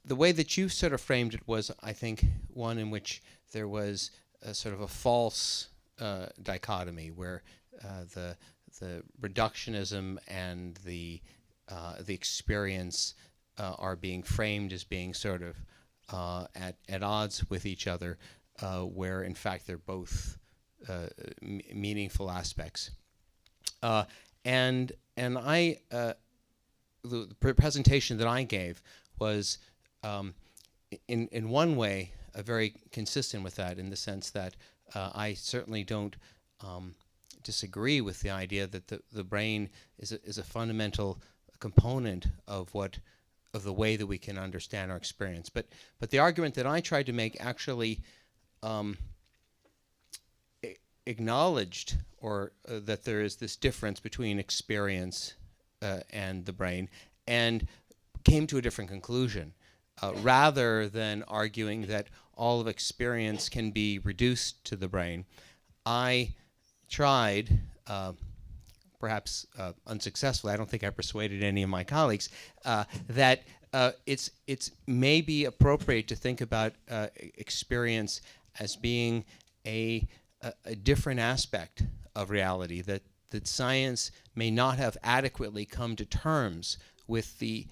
the way that you sort of framed it was, I think, one in which there was a sort of a false dichotomy where the reductionism and the experience are being framed as being sort of at odds with each other, where in fact they're both meaningful aspects. And I the presentation that I gave was in one way very consistent with that, in the sense that I certainly don't disagree with the idea that the brain is a fundamental component of the way that we can understand our experience. But the argument that I tried to make actually acknowledged or that there is this difference between experience and the brain, and came to a different conclusion. Rather than arguing that all of experience can be reduced to the brain, I tried, perhaps unsuccessfully, I don't think I persuaded any of my colleagues, that it's maybe appropriate to think about experience as being a different aspect of reality, that science may not have adequately come to terms with the,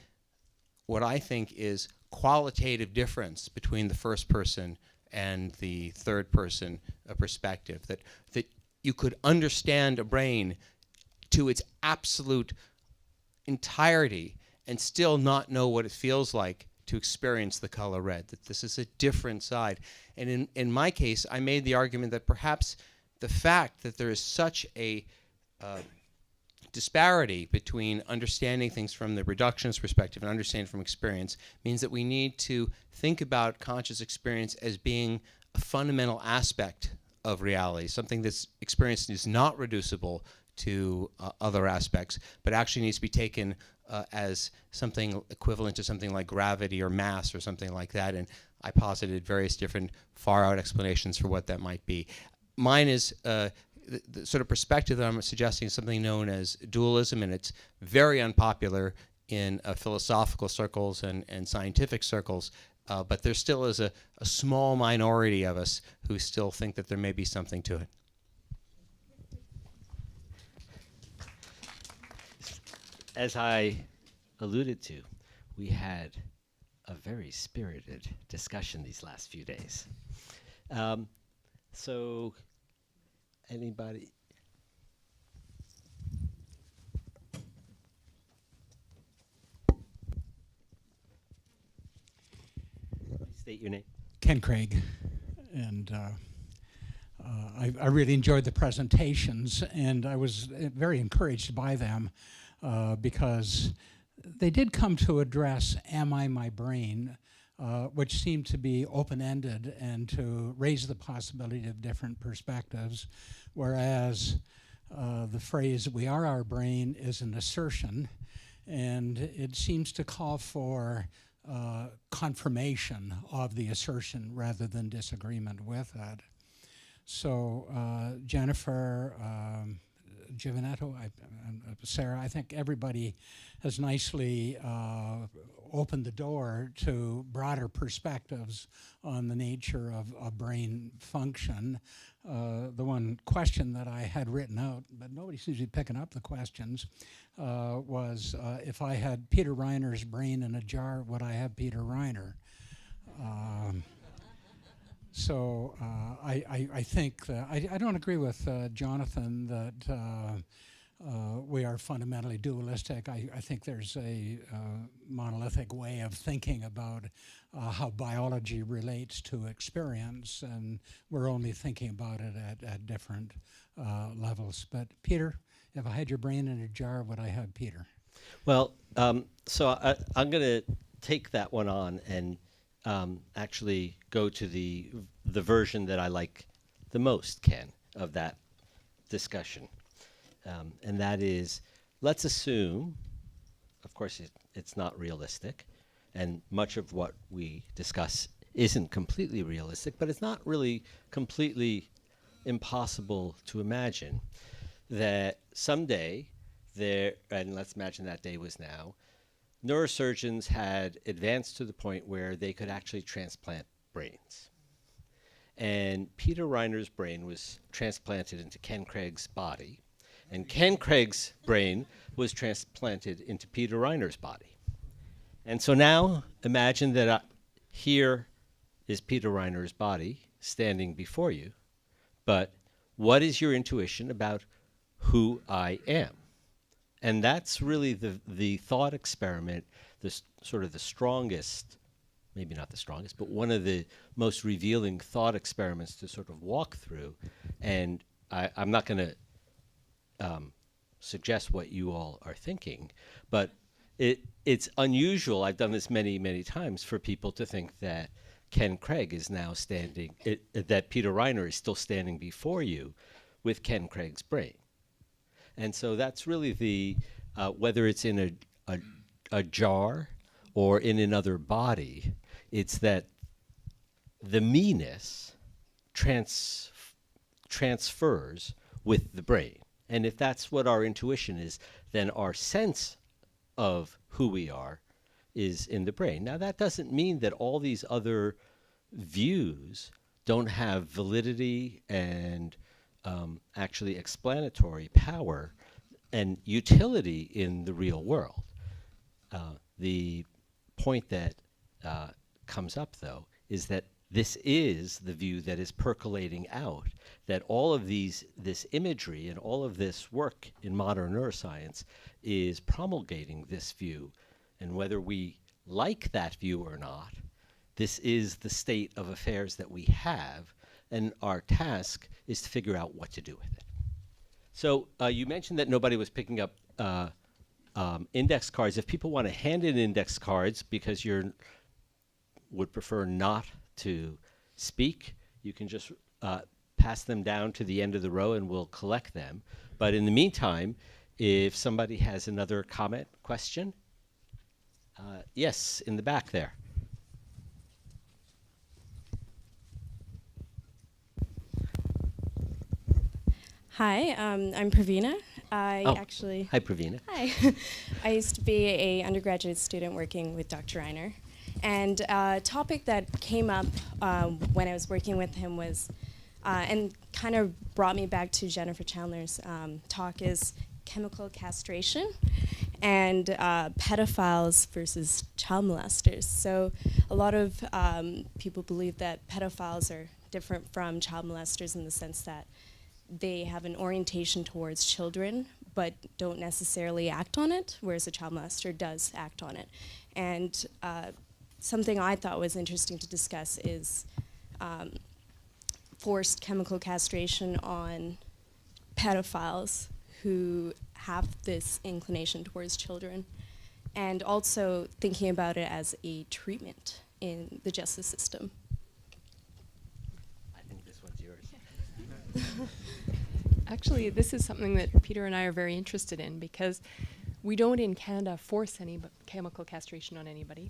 what I think is qualitative difference between the first person and the third person perspective, that you could understand a brain to its absolute entirety and still not know what it feels like to experience the color red, that this is a different side. And in my case, I made the argument that perhaps the fact that there is such a disparity between understanding things from the reductionist perspective and understanding from experience means that we need to think about conscious experience as being a fundamental aspect of reality, something that's experienced is not reducible to other aspects, but actually needs to be taken as something equivalent to something like gravity or mass or something like that. And I posited various different far-out explanations for what that might be. Mine is the sort of perspective that I'm suggesting is something known as dualism, and it's very unpopular in philosophical circles and scientific circles, but there still is a small minority of us who still think that there may be something to it. As I alluded to, we had a very spirited discussion these last few days. So, anybody? Please state your name. Ken Craig, and I really enjoyed the presentations, and I was very encouraged by them because they did come to address "Am I my brain?" Which seemed to be open-ended and to raise the possibility of different perspectives, whereas the phrase "we are our brain" is an assertion, and it seems to call for confirmation of the assertion rather than disagreement with it. So Jennifer, Giovanetto, Sarah, I think everybody has nicely opened the door to broader perspectives on the nature of brain function. The one question that I had written out, but nobody seems to be picking up the questions, was if I had Peter Reiner's brain in a jar, would I have Peter Reiner? So I think that I don't agree with Jonathan that we are fundamentally dualistic. I think there's a monolithic way of thinking about how biology relates to experience, and we're only thinking about it at different levels. But Peter, if I had your brain in a jar, would I have Peter? Well, so I'm going to take that one on and actually go to the version that I like the most, Ken, of that discussion. And that is, let's assume, of course it's not realistic, and much of what we discuss isn't completely realistic, but it's not really completely impossible to imagine that someday there, and let's imagine that day was now, neurosurgeons had advanced to the point where they could actually transplant brains. And Peter Reiner's brain was transplanted into Ken Craig's body, and Ken Craig's brain was transplanted into Peter Reiner's body. And so now imagine that here is Peter Reiner's body standing before you, but what is your intuition about who I am? And that's really the thought experiment, sort of the strongest, maybe not the strongest, but one of the most revealing thought experiments to sort of walk through. And I'm not going to suggest what you all are thinking, but it's unusual, I've done this many, many times, for people to think that Ken Craig is now standing, that Peter Reiner is still standing before you with Ken Craig's brain. And so that's really the, whether it's in a jar or in another body, it's that the me-ness transfers with the brain. And if that's what our intuition is, then our sense of who we are is in the brain. Now, that doesn't mean that all these other views don't have validity and actually explanatory power and utility in the real world. The point that comes up, though, is that this is the view that is percolating out, that all of this imagery and all of this work in modern neuroscience is promulgating this view. And whether we like that view or not, this is the state of affairs that we have, and our task is to figure out what to do with it. So you mentioned that nobody was picking up index cards. If people want to hand in index cards because you would prefer not to speak, you can just pass them down to the end of the row and we'll collect them. But in the meantime, if somebody has another comment, question? Yes, in the back there. Hi, I'm Pravina. Hi, Pravina. Hi. I used to be an undergraduate student working with Dr. Reiner. And a topic that came up when I was working with him was, and kind of brought me back to Jennifer Chandler's talk, is chemical castration and pedophiles versus child molesters. So a lot of people believe that pedophiles are different from child molesters in the sense that they have an orientation towards children but don't necessarily act on it, whereas a child molester does act on it. And something I thought was interesting to discuss is forced chemical castration on pedophiles who have this inclination towards children, and also thinking about it as a treatment in the justice system. I think this one's yours. Actually, this is something that Peter and I are very interested in, because we don't in Canada force any chemical castration on anybody.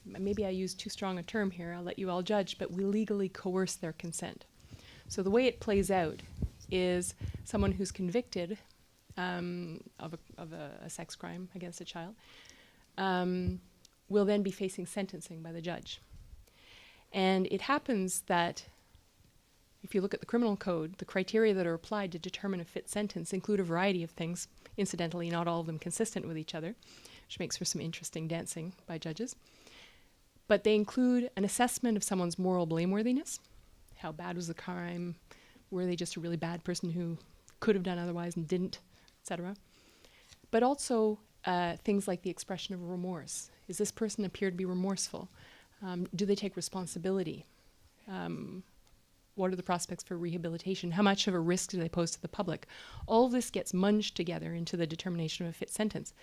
Maybe I use too strong a term here, I'll let you all judge, but we legally coerce their consent. So the way it plays out is someone who's convicted of a sex crime against a child will then be facing sentencing by the judge. And it happens that if you look at the criminal code, the criteria that are applied to determine a fit sentence include a variety of things, incidentally not all of them consistent with each other, which makes for some interesting dancing by judges. But they include an assessment of someone's moral blameworthiness. How bad was the crime? Were they just a really bad person who could have done otherwise and didn't, etc. But also things like the expression of remorse. Is this person appear to be remorseful? Do they take responsibility? What are the prospects for rehabilitation? How much of a risk do they pose to the public? All of this gets munged together into the determination of a fit sentence.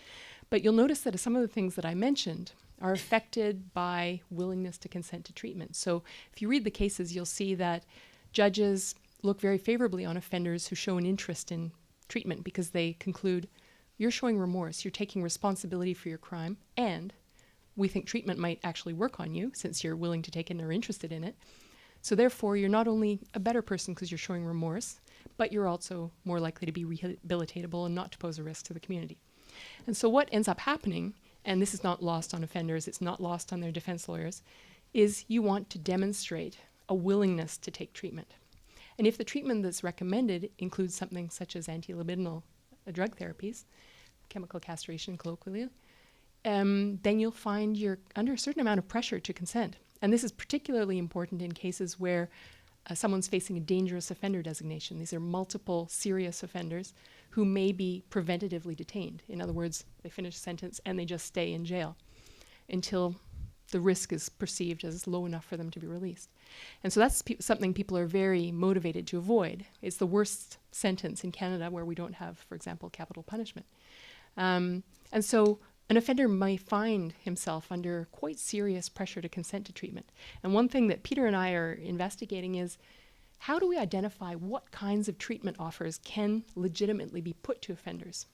But you'll notice that some of the things that I mentioned are affected by willingness to consent to treatment. So if you read the cases, you'll see that judges look very favorably on offenders who show an interest in treatment because they conclude, you're showing remorse, you're taking responsibility for your crime, and we think treatment might actually work on you since you're willing to take it and are interested in it. So therefore, you're not only a better person because you're showing remorse, but you're also more likely to be rehabilitatable and not to pose a risk to the community. And so what ends up happening, and this is not lost on offenders, it's not lost on their defense lawyers, is you want to demonstrate a willingness to take treatment. And if the treatment that's recommended includes something such as anti-libidinal drug therapies, chemical castration colloquially, then you'll find you're under a certain amount of pressure to consent. And this is particularly important in cases where someone's facing a dangerous offender designation. These are multiple serious offenders who may be preventatively detained. In other words, they finish a sentence and they just stay in jail until the risk is perceived as low enough for them to be released. And so that's something people are very motivated to avoid. It's the worst sentence in Canada where we don't have, for example, capital punishment. And so an offender may find himself under quite serious pressure to consent to treatment. And one thing that Peter and I are investigating is, how do we identify what kinds of treatment offers can legitimately be put to offenders?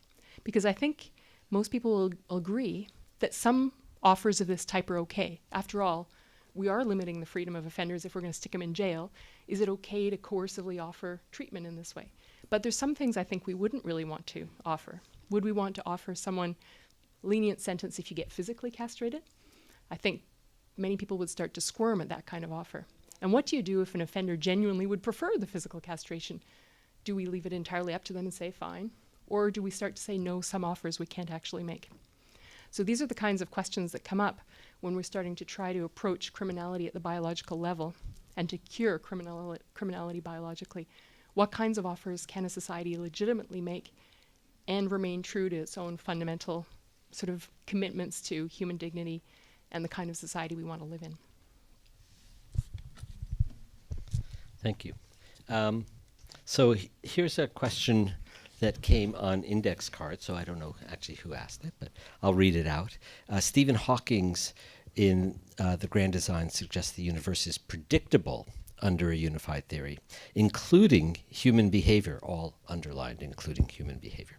Because I think most people will agree that some offers of this type are okay. After all, we are limiting the freedom of offenders if we're going to stick them in jail. Is it okay to coercively offer treatment in this way? But there's some things I think we wouldn't really want to offer. Would we want to offer someone lenient sentence if you get physically castrated? I think many people would start to squirm at that kind of offer. And what do you do if an offender genuinely would prefer the physical castration? Do we leave it entirely up to them and say, fine? Or do we start to say, no, some offers we can't actually make? So these are the kinds of questions that come up when we're starting to try to approach criminality at the biological level and to cure criminality biologically. What kinds of offers can a society legitimately make and remain true to its own fundamental sort of commitments to human dignity and the kind of society we want to live in? Thank you. So here's a question that came on index cards, so I don't know actually who asked it, but I'll read it out. Stephen Hawking's in The Grand Design suggests the universe is predictable under a unified theory, including human behavior, all underlined, including human behavior.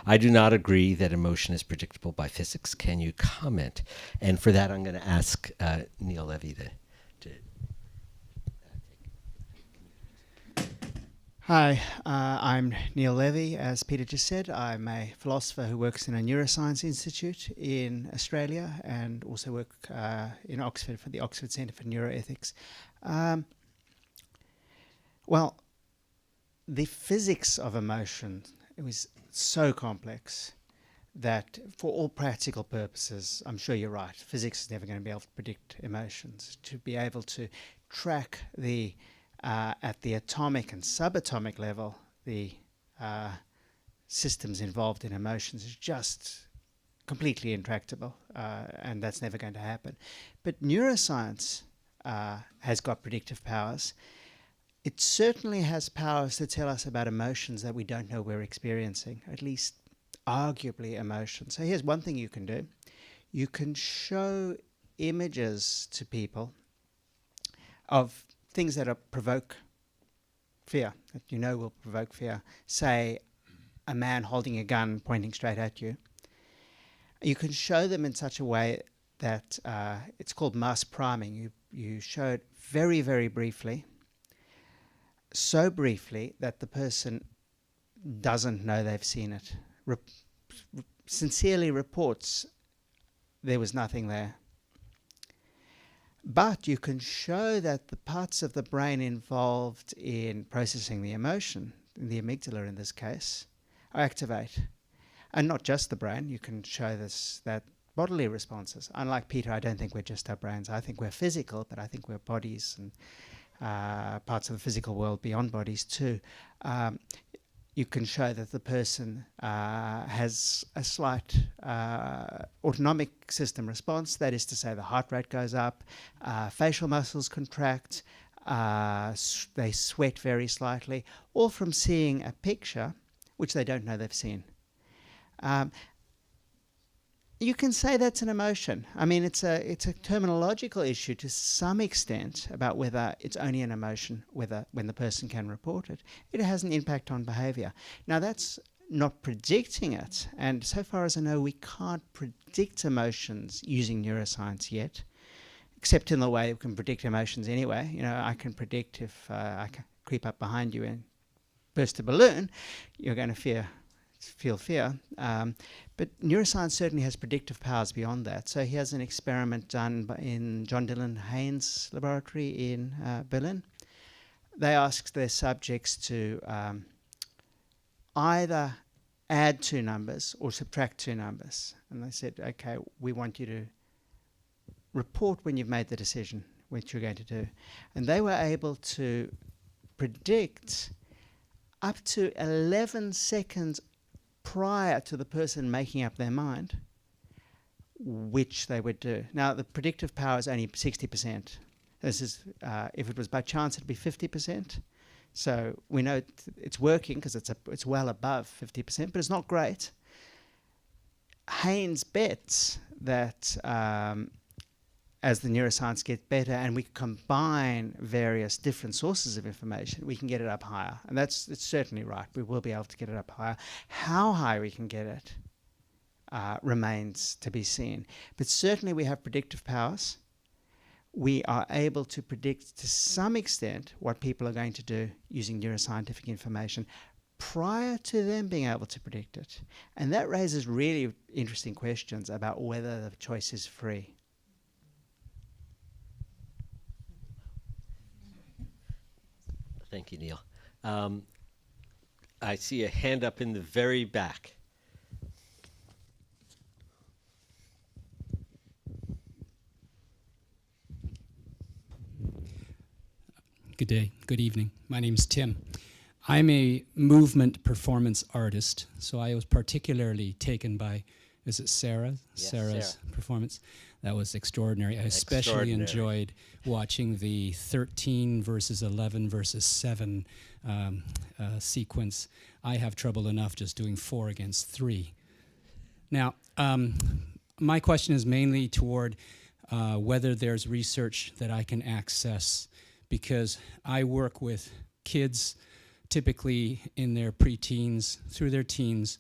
I do not agree that emotion is predictable by physics. Can you comment? And for that, I'm going to ask Neil Levy to Hi, I'm Neil Levy. As Peter just said, I'm a philosopher who works in a neuroscience institute in Australia and also work in Oxford for the Oxford Centre for Neuroethics. Well, the physics of emotion, it was so complex that for all practical purposes, I'm sure you're right, physics is never going to be able to predict emotions. To be able to track the at the atomic and subatomic level, the systems involved in emotions is just completely intractable, and that's never going to happen. But neuroscience has got predictive powers. It certainly has powers to tell us about emotions that we don't know we're experiencing, at least arguably emotions. So here's one thing you can do. You can show images to people of things that provoke fear, that you know will provoke fear. Say, a man holding a gun pointing straight at you. You can show them in such a way that it's called mass priming. You show it very, very briefly, so briefly that the person doesn't know they've seen it. Sincerely reports there was nothing there. But you can show that the parts of the brain involved in processing the emotion, the amygdala in this case, are activate. And not just the brain, you can show that bodily responses. Unlike Peter, I don't think we're just our brains. I think we're physical, but I think we're bodies and parts of the physical world beyond bodies too. You can show that the person has a slight autonomic system response. That is to say, the heart rate goes up, facial muscles contract, they sweat very slightly, all from seeing a picture which they don't know they've seen. You can say that's an emotion. I mean, it's a terminological issue to some extent about whether it's only an emotion, when the person can report it. It has an impact on behavior. Now, that's not predicting it. And so far as I know, we can't predict emotions using neuroscience yet, except in the way we can predict emotions anyway. You know, I can predict if I can creep up behind you and burst a balloon, you're going to feel fear. But neuroscience certainly has predictive powers beyond that. So he has an experiment done in John Dylan Haynes' laboratory in Berlin. They asked their subjects to either add two numbers or subtract two numbers. And they said, okay, we want you to report when you've made the decision which you're going to do. And they were able to predict up to 11 seconds prior to the person making up their mind which they would do. Now, the predictive power is only 60%. This is, if it was by chance, it'd be 50%. So we know it's working because it's well above 50%, but it's not great. Haynes bets that as the neuroscience gets better and we combine various different sources of information, we can get it up higher. And it's certainly right. We will be able to get it up higher. How high we can get it remains to be seen. But certainly we have predictive powers. We are able to predict to some extent what people are going to do using neuroscientific information prior to them being able to predict it. And that raises really interesting questions about whether the choice is free. Thank you, Neil. I see a hand up in the very back. Good day, good evening. My name is Tim. I'm a movement performance artist, so I was particularly taken by, is it Sarah? Yes, Sarah's Sarah. performance. That was extraordinary. I especially enjoyed watching the 13 versus 11 versus 7 sequence. I have trouble enough just doing 4 against 3. Now, my question is mainly toward whether there's research that I can access, because I work with kids typically in their preteens through their teens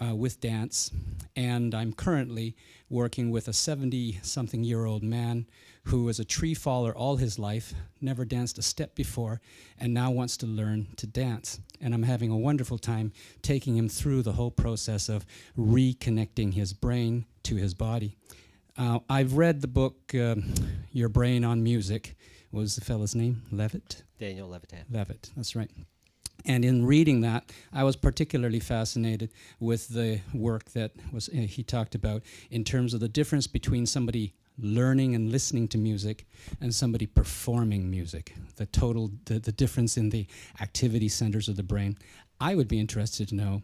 with dance, and I'm currently working with a 70-something-year-old man who was a tree faller all his life, never danced a step before, and now wants to learn to dance. And I'm having a wonderful time taking him through the whole process of reconnecting his brain to his body. I've read the book, Your Brain on Music. What was the fellow's name? Levitt? Daniel Levitan. Levitt, that's right. And in reading that, I was particularly fascinated with the work that was he talked about in terms of the difference between somebody learning and listening to music and somebody performing music, the difference in the activity centers of the brain. I would be interested to know,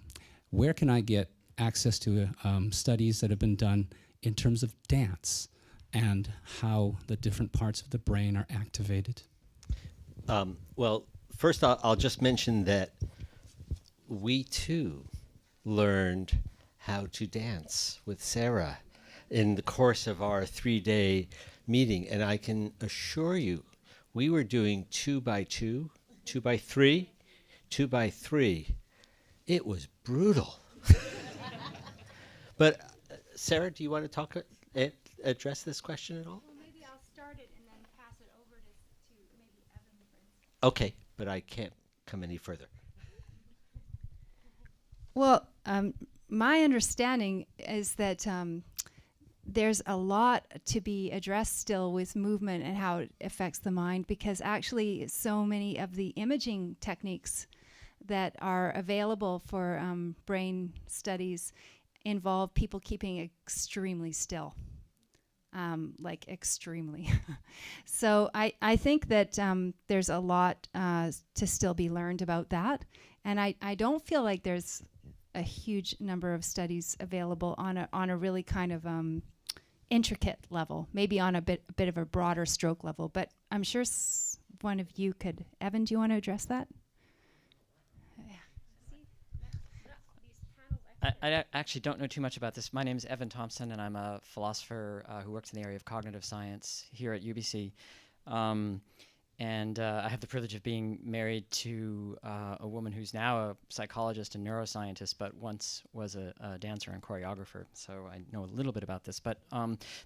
where can I get access to studies that have been done in terms of dance and how the different parts of the brain are activated? Well, first I'll just mention that we too learned how to dance with Sarah in the course of our 3-day meeting. And I can assure you, we were doing 2 by 2, 2 by 3, 2 by 3. It was brutal. But Sarah, do you want to address this question at all? Well, maybe I'll start it and then pass it over to maybe Evan, for instance. Okay, but I can't come any further. Well, my understanding is that there's a lot to be addressed still with movement and how it affects the mind, because actually so many of the imaging techniques that are available for brain studies involve people keeping extremely still. Like extremely. So I think that there's a lot to still be learned about that. And I don't feel like there's a huge number of studies available on a really kind of intricate level, maybe on a bit of a broader stroke level. But I'm sure one of you could. Evan, do you want to address that? I actually don't know too much about this. My name is Evan Thompson, and I'm a philosopher who works in the area of cognitive science here at UBC. And I have the privilege of being married to a woman who's now a psychologist and neuroscientist, but once was a dancer and choreographer. So I know a little bit about this. But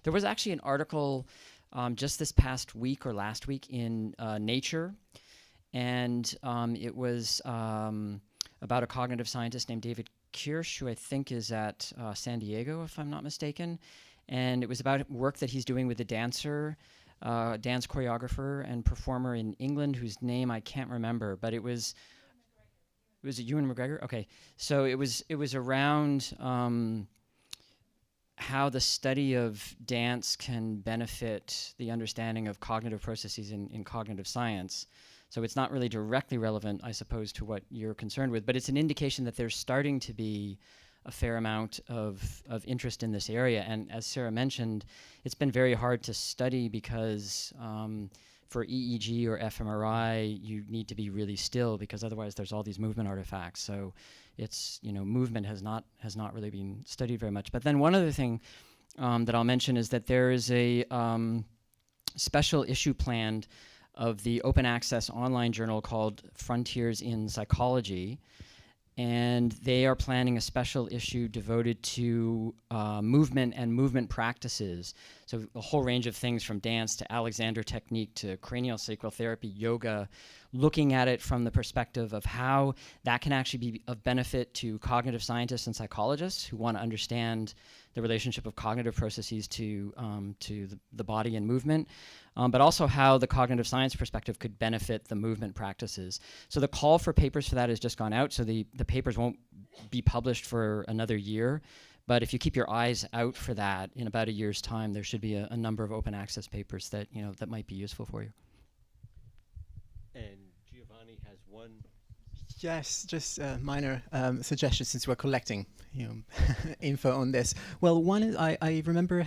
there was actually an article just this past week or last week in Nature, and it was about a cognitive scientist named David Kirsch, who I think is at San Diego, if I'm not mistaken. And it was about work that he's doing with a dancer, dance choreographer and performer in England, whose name I can't remember, but it was it Ewan McGregor? Okay. So it was around how the study of dance can benefit the understanding of cognitive processes in cognitive science. So it's not really directly relevant, I suppose, to what you're concerned with, but it's an indication that there's starting to be a fair amount of interest in this area. And as Sarah mentioned, it's been very hard to study because for EEG or fMRI, you need to be really still, because otherwise there's all these movement artifacts. So it's, movement has not really been studied very much. But then one other thing that I'll mention is that there is a special issue planned of the open access online journal called Frontiers in Psychology. And they are planning a special issue devoted to movement and movement practices. So a whole range of things, from dance to Alexander technique to craniosacral therapy, yoga, looking at it from the perspective of how that can actually be of benefit to cognitive scientists and psychologists who want to understand the relationship of cognitive processes to the body and movement, but also how the cognitive science perspective could benefit the movement practices. So the call for papers for that has just gone out, so the papers won't be published for another year. But if you keep your eyes out for that, in about a year's time, there should be a number of open access papers that that might be useful for you. And Giovanni has one. Yes, just a minor suggestion since we're collecting info on this. Well, one is I remember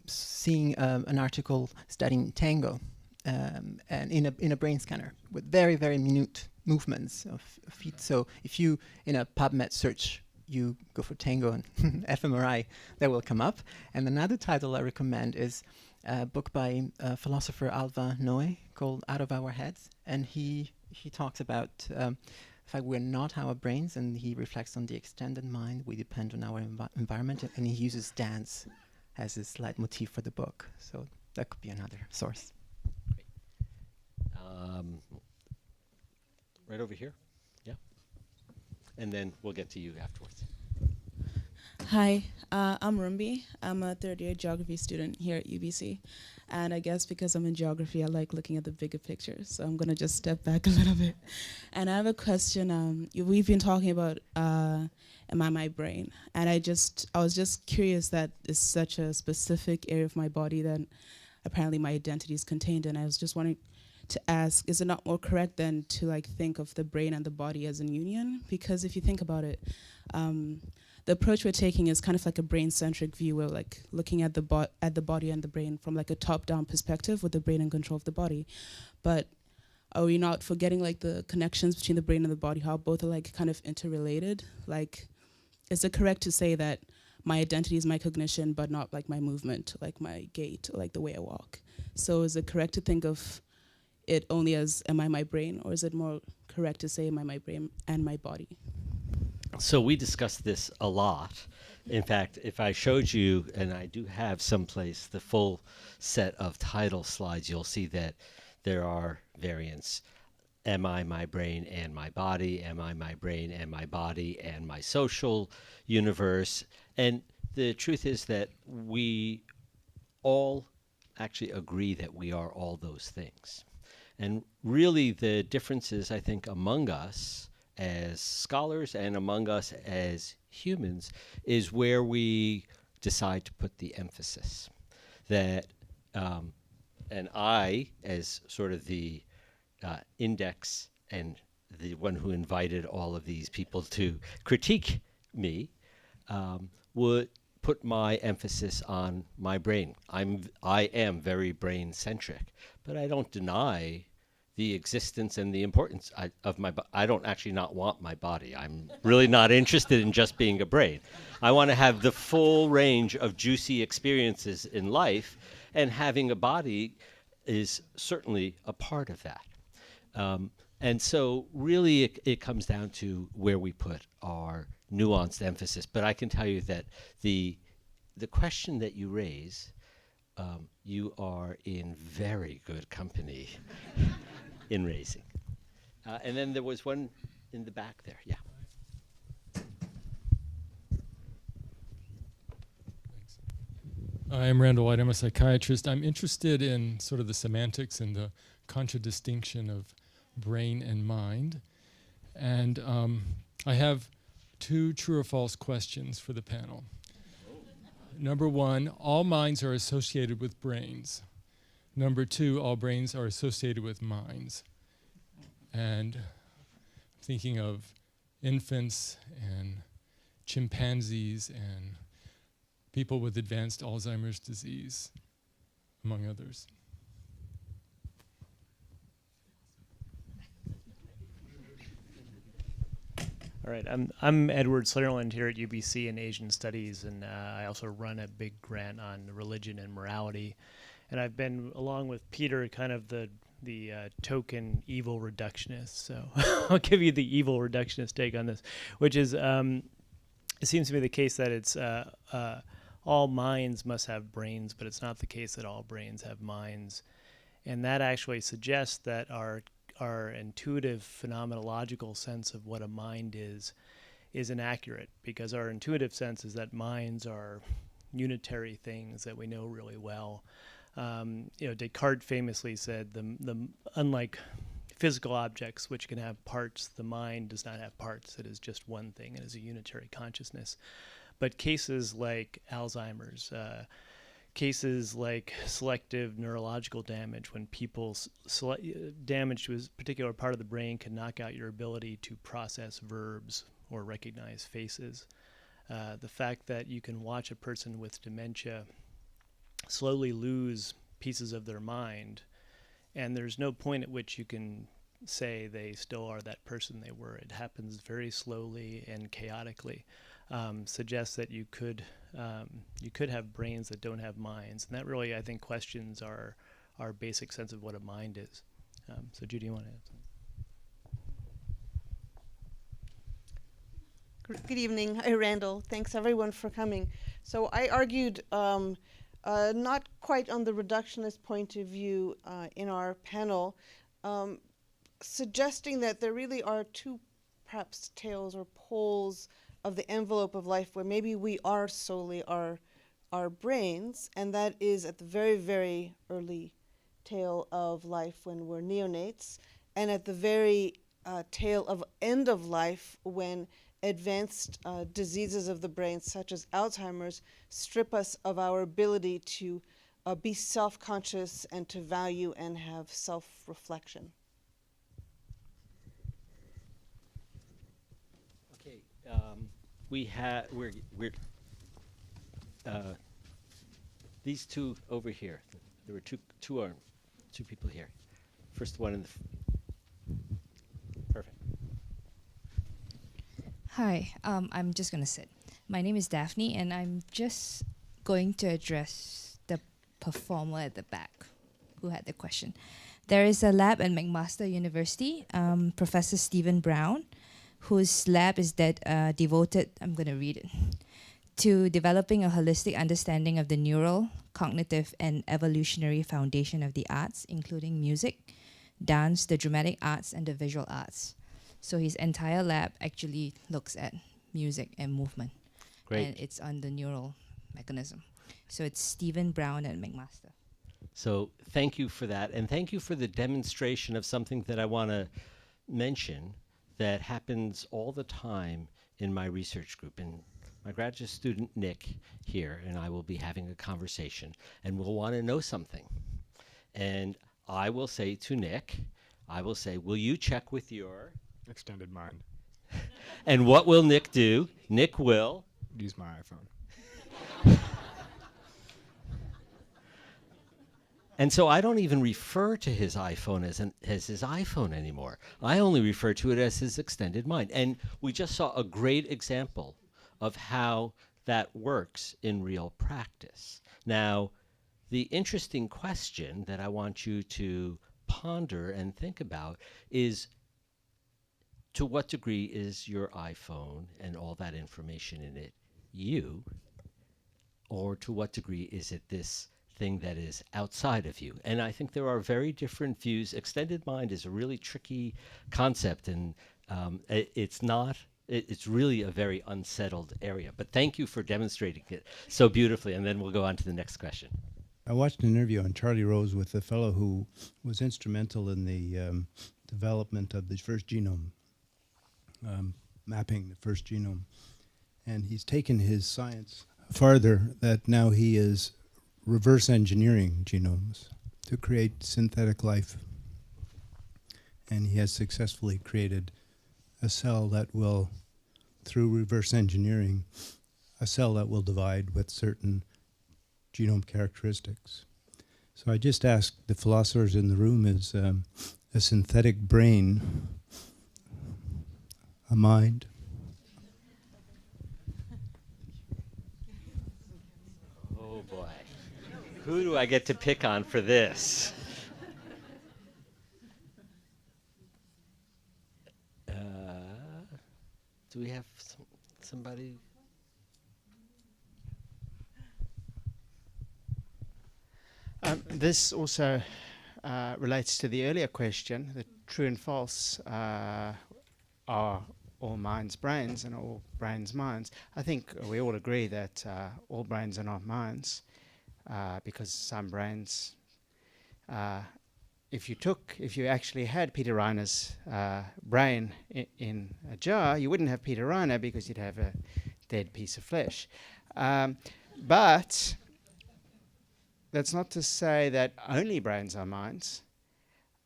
seeing an article studying tango, and in a brain scanner with very, very minute movements of feet. So if you in a PubMed search you go for tango and fMRI, that will come up. And another title I recommend is a book by philosopher Alva Noe called Out of Our Heads, and he talks about the fact we're not our brains, and he reflects on the extended mind. We depend on our environment, and he uses dance as his leitmotif for the book. So that could be another source. Right over here. Yeah. And then we'll get to you afterwards. Hi, I'm Rumbi. I'm a third-year geography student here at UBC. And I guess because I'm in geography, I like looking at the bigger picture. So I'm going to just step back a little bit. And I have a question. We've been talking about am I my brain? And I was just curious that it's such a specific area of my body that apparently my identity is contained in. I was just wanting to ask, is it not more correct then to think of the brain and the body as in union? Because if you think about it, the approach we're taking is kind of like a brain-centric view. We're looking at the body and the brain from a top-down perspective, with the brain in control of the body. But are we not forgetting the connections between the brain and the body, how both are kind of interrelated? Is it correct to say that my identity is my cognition, but not my movement, my gait, or the way I walk? So is it correct to think of it only as am I my brain, or is it more correct to say am I my brain and my body? So we discussed this a lot. In fact, if I showed you, and I do have someplace the full set of title slides, you'll see that there are variants. Am I my brain and my body? Am I my brain and my body and my social universe? And the truth is that we all actually agree that we are all those things. And really the differences, I think, among us as scholars and among us as humans is where we decide to put the emphasis. That, and I, as sort of the index and the one who invited all of these people to critique me, would put my emphasis on my brain. I am very brain-centric, but I don't deny the existence and the importance of my body. I don't actually not want my body. I'm really not interested in just being a brain. I want to have the full range of juicy experiences in life, and having a body is certainly a part of that. And so really it comes down to where we put our nuanced emphasis. But I can tell you that the question that you raise, you are in very good company in raising. And then there was one in the back there. Yeah. Thanks. I'm Randall White. I'm a psychiatrist. I'm interested in sort of the semantics and the contradistinction of brain and mind. And I have two true or false questions for the panel. Number one, all minds are associated with brains. Number two, all brains are associated with minds. And thinking of infants and chimpanzees and people with advanced Alzheimer's disease, among others. All right, I'm Edward Sutherland here at UBC in Asian Studies, and I also run a big grant on religion and morality. And I've been, along with Peter, kind of the token evil reductionist. So I'll give you the evil reductionist take on this, which is it seems to be the case that it's all minds must have brains, but it's not the case that all brains have minds. And that actually suggests that our intuitive phenomenological sense of what a mind is is inaccurate, because our intuitive sense is that minds are unitary things that we know really well. Descartes famously said, unlike physical objects which can have parts, the mind does not have parts. It is just one thing. It is a unitary consciousness. But cases like Alzheimer's, cases like selective neurological damage, when people's damage to a particular part of the brain can knock out your ability to process verbs or recognize faces. The fact that you can watch a person with dementia slowly lose pieces of their mind, and there's no point at which you can say they still are that person they were. It happens very slowly and chaotically. Suggests that you could have brains that don't have minds, and that really, I think, questions our basic sense of what a mind is. So, Judy, you want to add something? Good evening. Hi, Randall. Thanks, everyone, for coming. So I argued not quite on the reductionist point of view in our panel, suggesting that there really are two, perhaps, tails or poles of the envelope of life where maybe we are solely our brains, and that is at the very, very early tail of life when we're neonates, and at the very tail of end of life when advanced diseases of the brain, such as Alzheimer's, strip us of our ability to be self-conscious and to value and have self-reflection. Okay, we're these two over here. There were two people here. First one in the perfect. Hi, I'm just going to sit. My name is Daphne, and I'm just going to address the performer at the back who had the question. There is a lab at McMaster University, Professor Stephen Brown, whose lab is devoted, I'm going to read it, to developing a holistic understanding of the neural, cognitive, and evolutionary foundation of the arts, including music, dance, the dramatic arts, and the visual arts. So his entire lab actually looks at music and movement. Great. And it's on the neural mechanism. So it's Stephen Brown at McMaster. So thank you for that, and thank you for the demonstration of something that I want to mention that happens all the time in my research group. And my graduate student, Nick, here, and I will be having a conversation, and we'll want to know something. And I will say to Nick, will you check with your extended mind? And what will Nick do? Nick will use my iPhone. And so I don't even refer to his iPhone as his iPhone anymore. I only refer to it as his extended mind. And we just saw a great example of how that works in real practice. Now, the interesting question that I want you to ponder and think about is, to what degree is your iPhone and all that information in it you, or to what degree is it this thing that is outside of you? And I think there are very different views. Extended mind is a really tricky concept, and it's really a very unsettled area. But thank you for demonstrating it so beautifully, and then we'll go on to the next question. I watched an interview on Charlie Rose with a fellow who was instrumental in the development of the first genome, mapping the first genome. And he's taken his science farther, that now he is reverse engineering genomes to create synthetic life. And he has successfully created a cell that will, through reverse engineering, a cell that will divide with certain genome characteristics. So I just asked the philosophers in the room, is a synthetic brain a mind? Oh boy. Who do I get to pick on for this? Do we have somebody? This also relates to the earlier question that true and false are all minds brains and all brains minds. I think we all agree that all brains are not minds, because some brains, if you actually had Peter Reiner's brain in a jar, you wouldn't have Peter Reiner because you'd have a dead piece of flesh. But that's not to say that only brains are minds.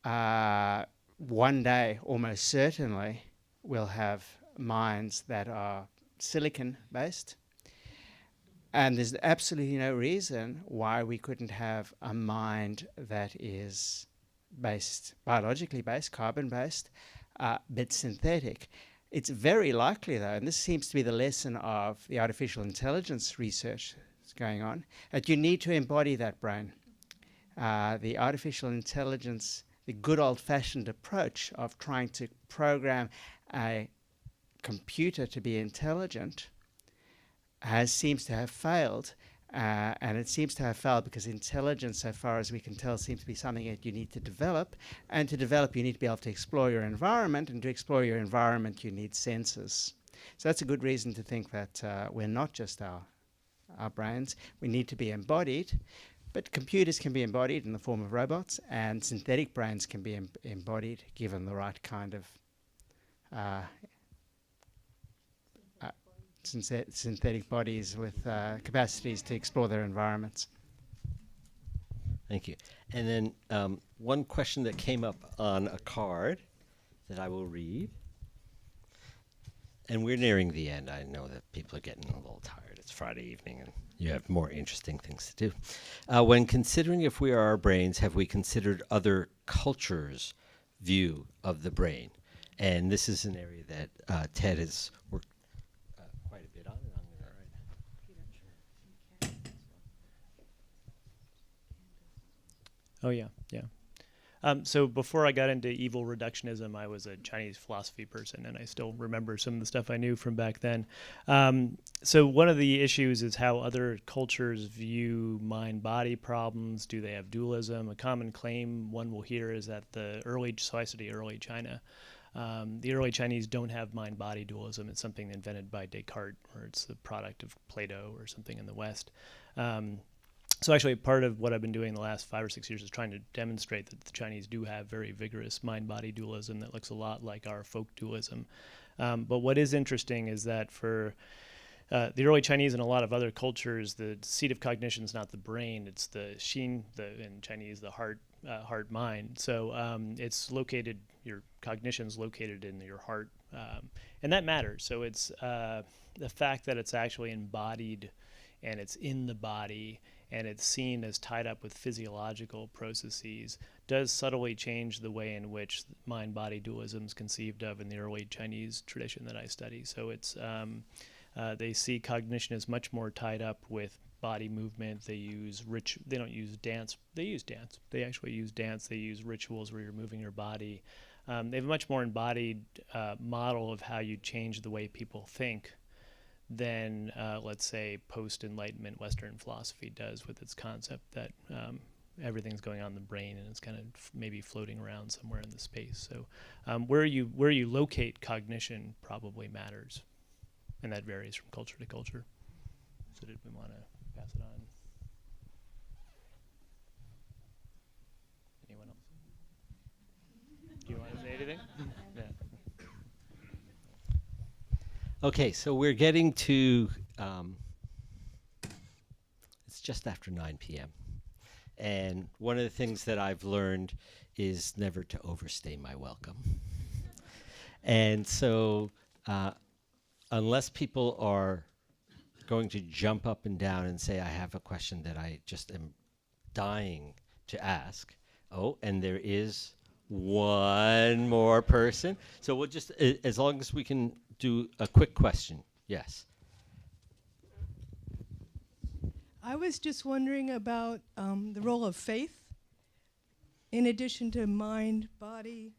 One day, almost certainly, we'll have minds that are silicon-based. And there's absolutely no reason why we couldn't have a mind that is biologically based, carbon-based, but synthetic. It's very likely, though, and this seems to be the lesson of the artificial intelligence research that's going on, that you need to embody that brain. The artificial intelligence, the good old-fashioned approach of trying to program a computer to be intelligent seems to have failed. And it seems to have failed because intelligence, so far as we can tell, seems to be something that you need to develop. And to develop, you need to be able to explore your environment. And to explore your environment, you need senses. So that's a good reason to think that we're not just our brains. We need to be embodied. But computers can be embodied in the form of robots, and synthetic brains can be embodied given the right kind of synthetic bodies with capacities to explore their environments. Thank you. And then one question that came up on a card that I will read. And we're nearing the end. I know that people are getting a little tired. It's Friday evening and you have more interesting things to do. When considering if we are our brains, have we considered other cultures' view of the brain? And this is an area that Ted has worked quite a bit on. And I'm going to write. Oh, yeah, yeah. So before I got into evil reductionism, I was a Chinese philosophy person, and I still remember some of the stuff I knew from back then. So one of the issues is how other cultures view mind-body problems. Do they have dualism? A common claim one will hear is that so I study early China. The early Chinese don't have mind-body dualism. It's something invented by Descartes, or it's the product of Plato or something in the West. So actually part of what I've been doing the last 5 or 6 years is trying to demonstrate that the Chinese do have very vigorous mind-body dualism that looks a lot like our folk dualism. But what is interesting is that for the early Chinese and a lot of other cultures, the seat of cognition is not the brain, it's the xin, in Chinese, the heart mind. So it's located, your cognition's located in your heart. And that matters. So it's the fact that it's actually embodied and it's in the body and it's seen as tied up with physiological processes does subtly change the way in which mind-body dualism is conceived of in the early Chinese tradition that I study. So it's they see cognition as much more tied up with body movement. They use they don't use dance. They use dance. They actually use dance. They use rituals where you're moving your body. They have a much more embodied model of how you change the way people think than, let's say, post-Enlightenment Western philosophy does with its concept that everything's going on in the brain and it's kind of maybe floating around somewhere in the space. So where you locate cognition probably matters, and that varies from culture to culture. So did we want to pass it on? Anyone else? Do you want to say anything? Yeah. Okay, so we're getting to, it's just after 9 p.m. And one of the things that I've learned is never to overstay my welcome. And so unless people are going to jump up and down and say, I have a question that I just am dying to ask. Oh, and there is one more person. So we'll just, as long as we can do a quick question. Yes. I was just wondering about the role of faith in addition to mind, body,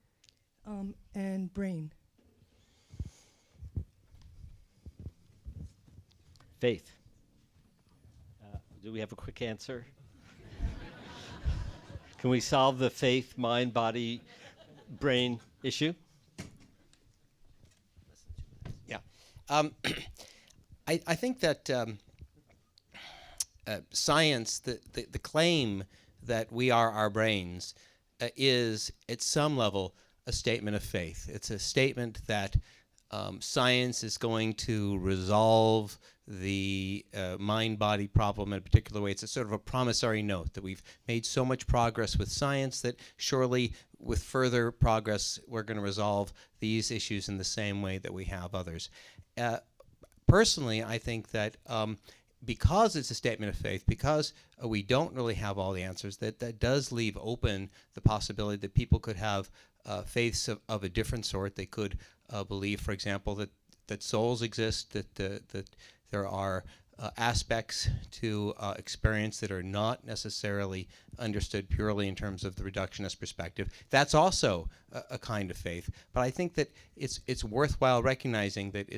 and brain. Faith. Do we have a quick answer? Can we solve the faith, mind, body, brain issue? I think that science, the claim that we are our brains, is at some level a statement of faith. It's a statement that science is going to resolve the mind-body problem in a particular way. It's a sort of a promissory note that we've made so much progress with science that surely with further progress we're going to resolve these issues in the same way that we have others. Personally, I think that because it's a statement of faith, because we don't really have all the answers, that does leave open the possibility that people could have faiths of a different sort. They could believe, for example, that souls exist, that there are aspects to experience that are not necessarily understood purely in terms of the reductionist perspective. That's also a kind of faith. But I think that it's worthwhile recognizing that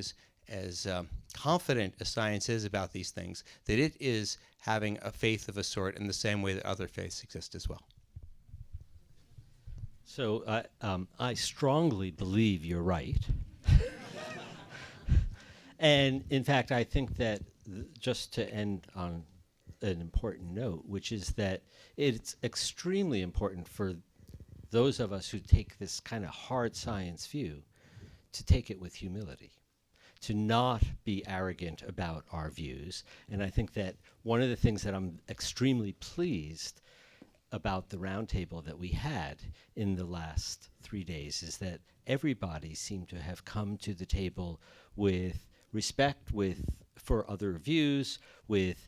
as confident as science is about these things, that it is having a faith of a sort in the same way that other faiths exist as well. So I strongly believe you're right. And in fact, I think that just to end on an important note, which is that it's extremely important for those of us who take this kind of hard science view to take it with humility, to not be arrogant about our views. And I think that one of the things that I'm extremely pleased about the roundtable that we had in the last 3 days is that everybody seemed to have come to the table with respect for other views, with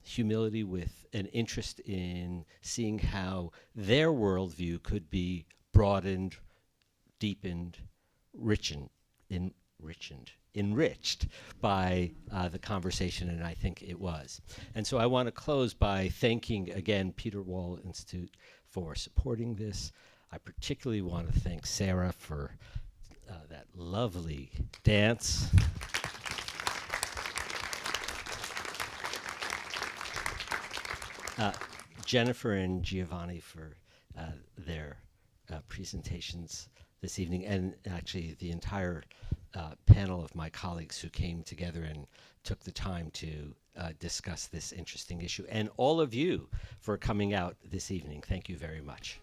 humility, with an interest in seeing how their worldview could be broadened, deepened, enriched by the conversation, and I think it was. And so I want to close by thanking again Peter Wall Institute for supporting this. I particularly want to thank Sarah for that lovely dance. Jennifer and Giovanni for their presentations this evening, and actually the entire panel of my colleagues who came together and took the time to discuss this interesting issue, and all of you for coming out this evening. Thank you very much.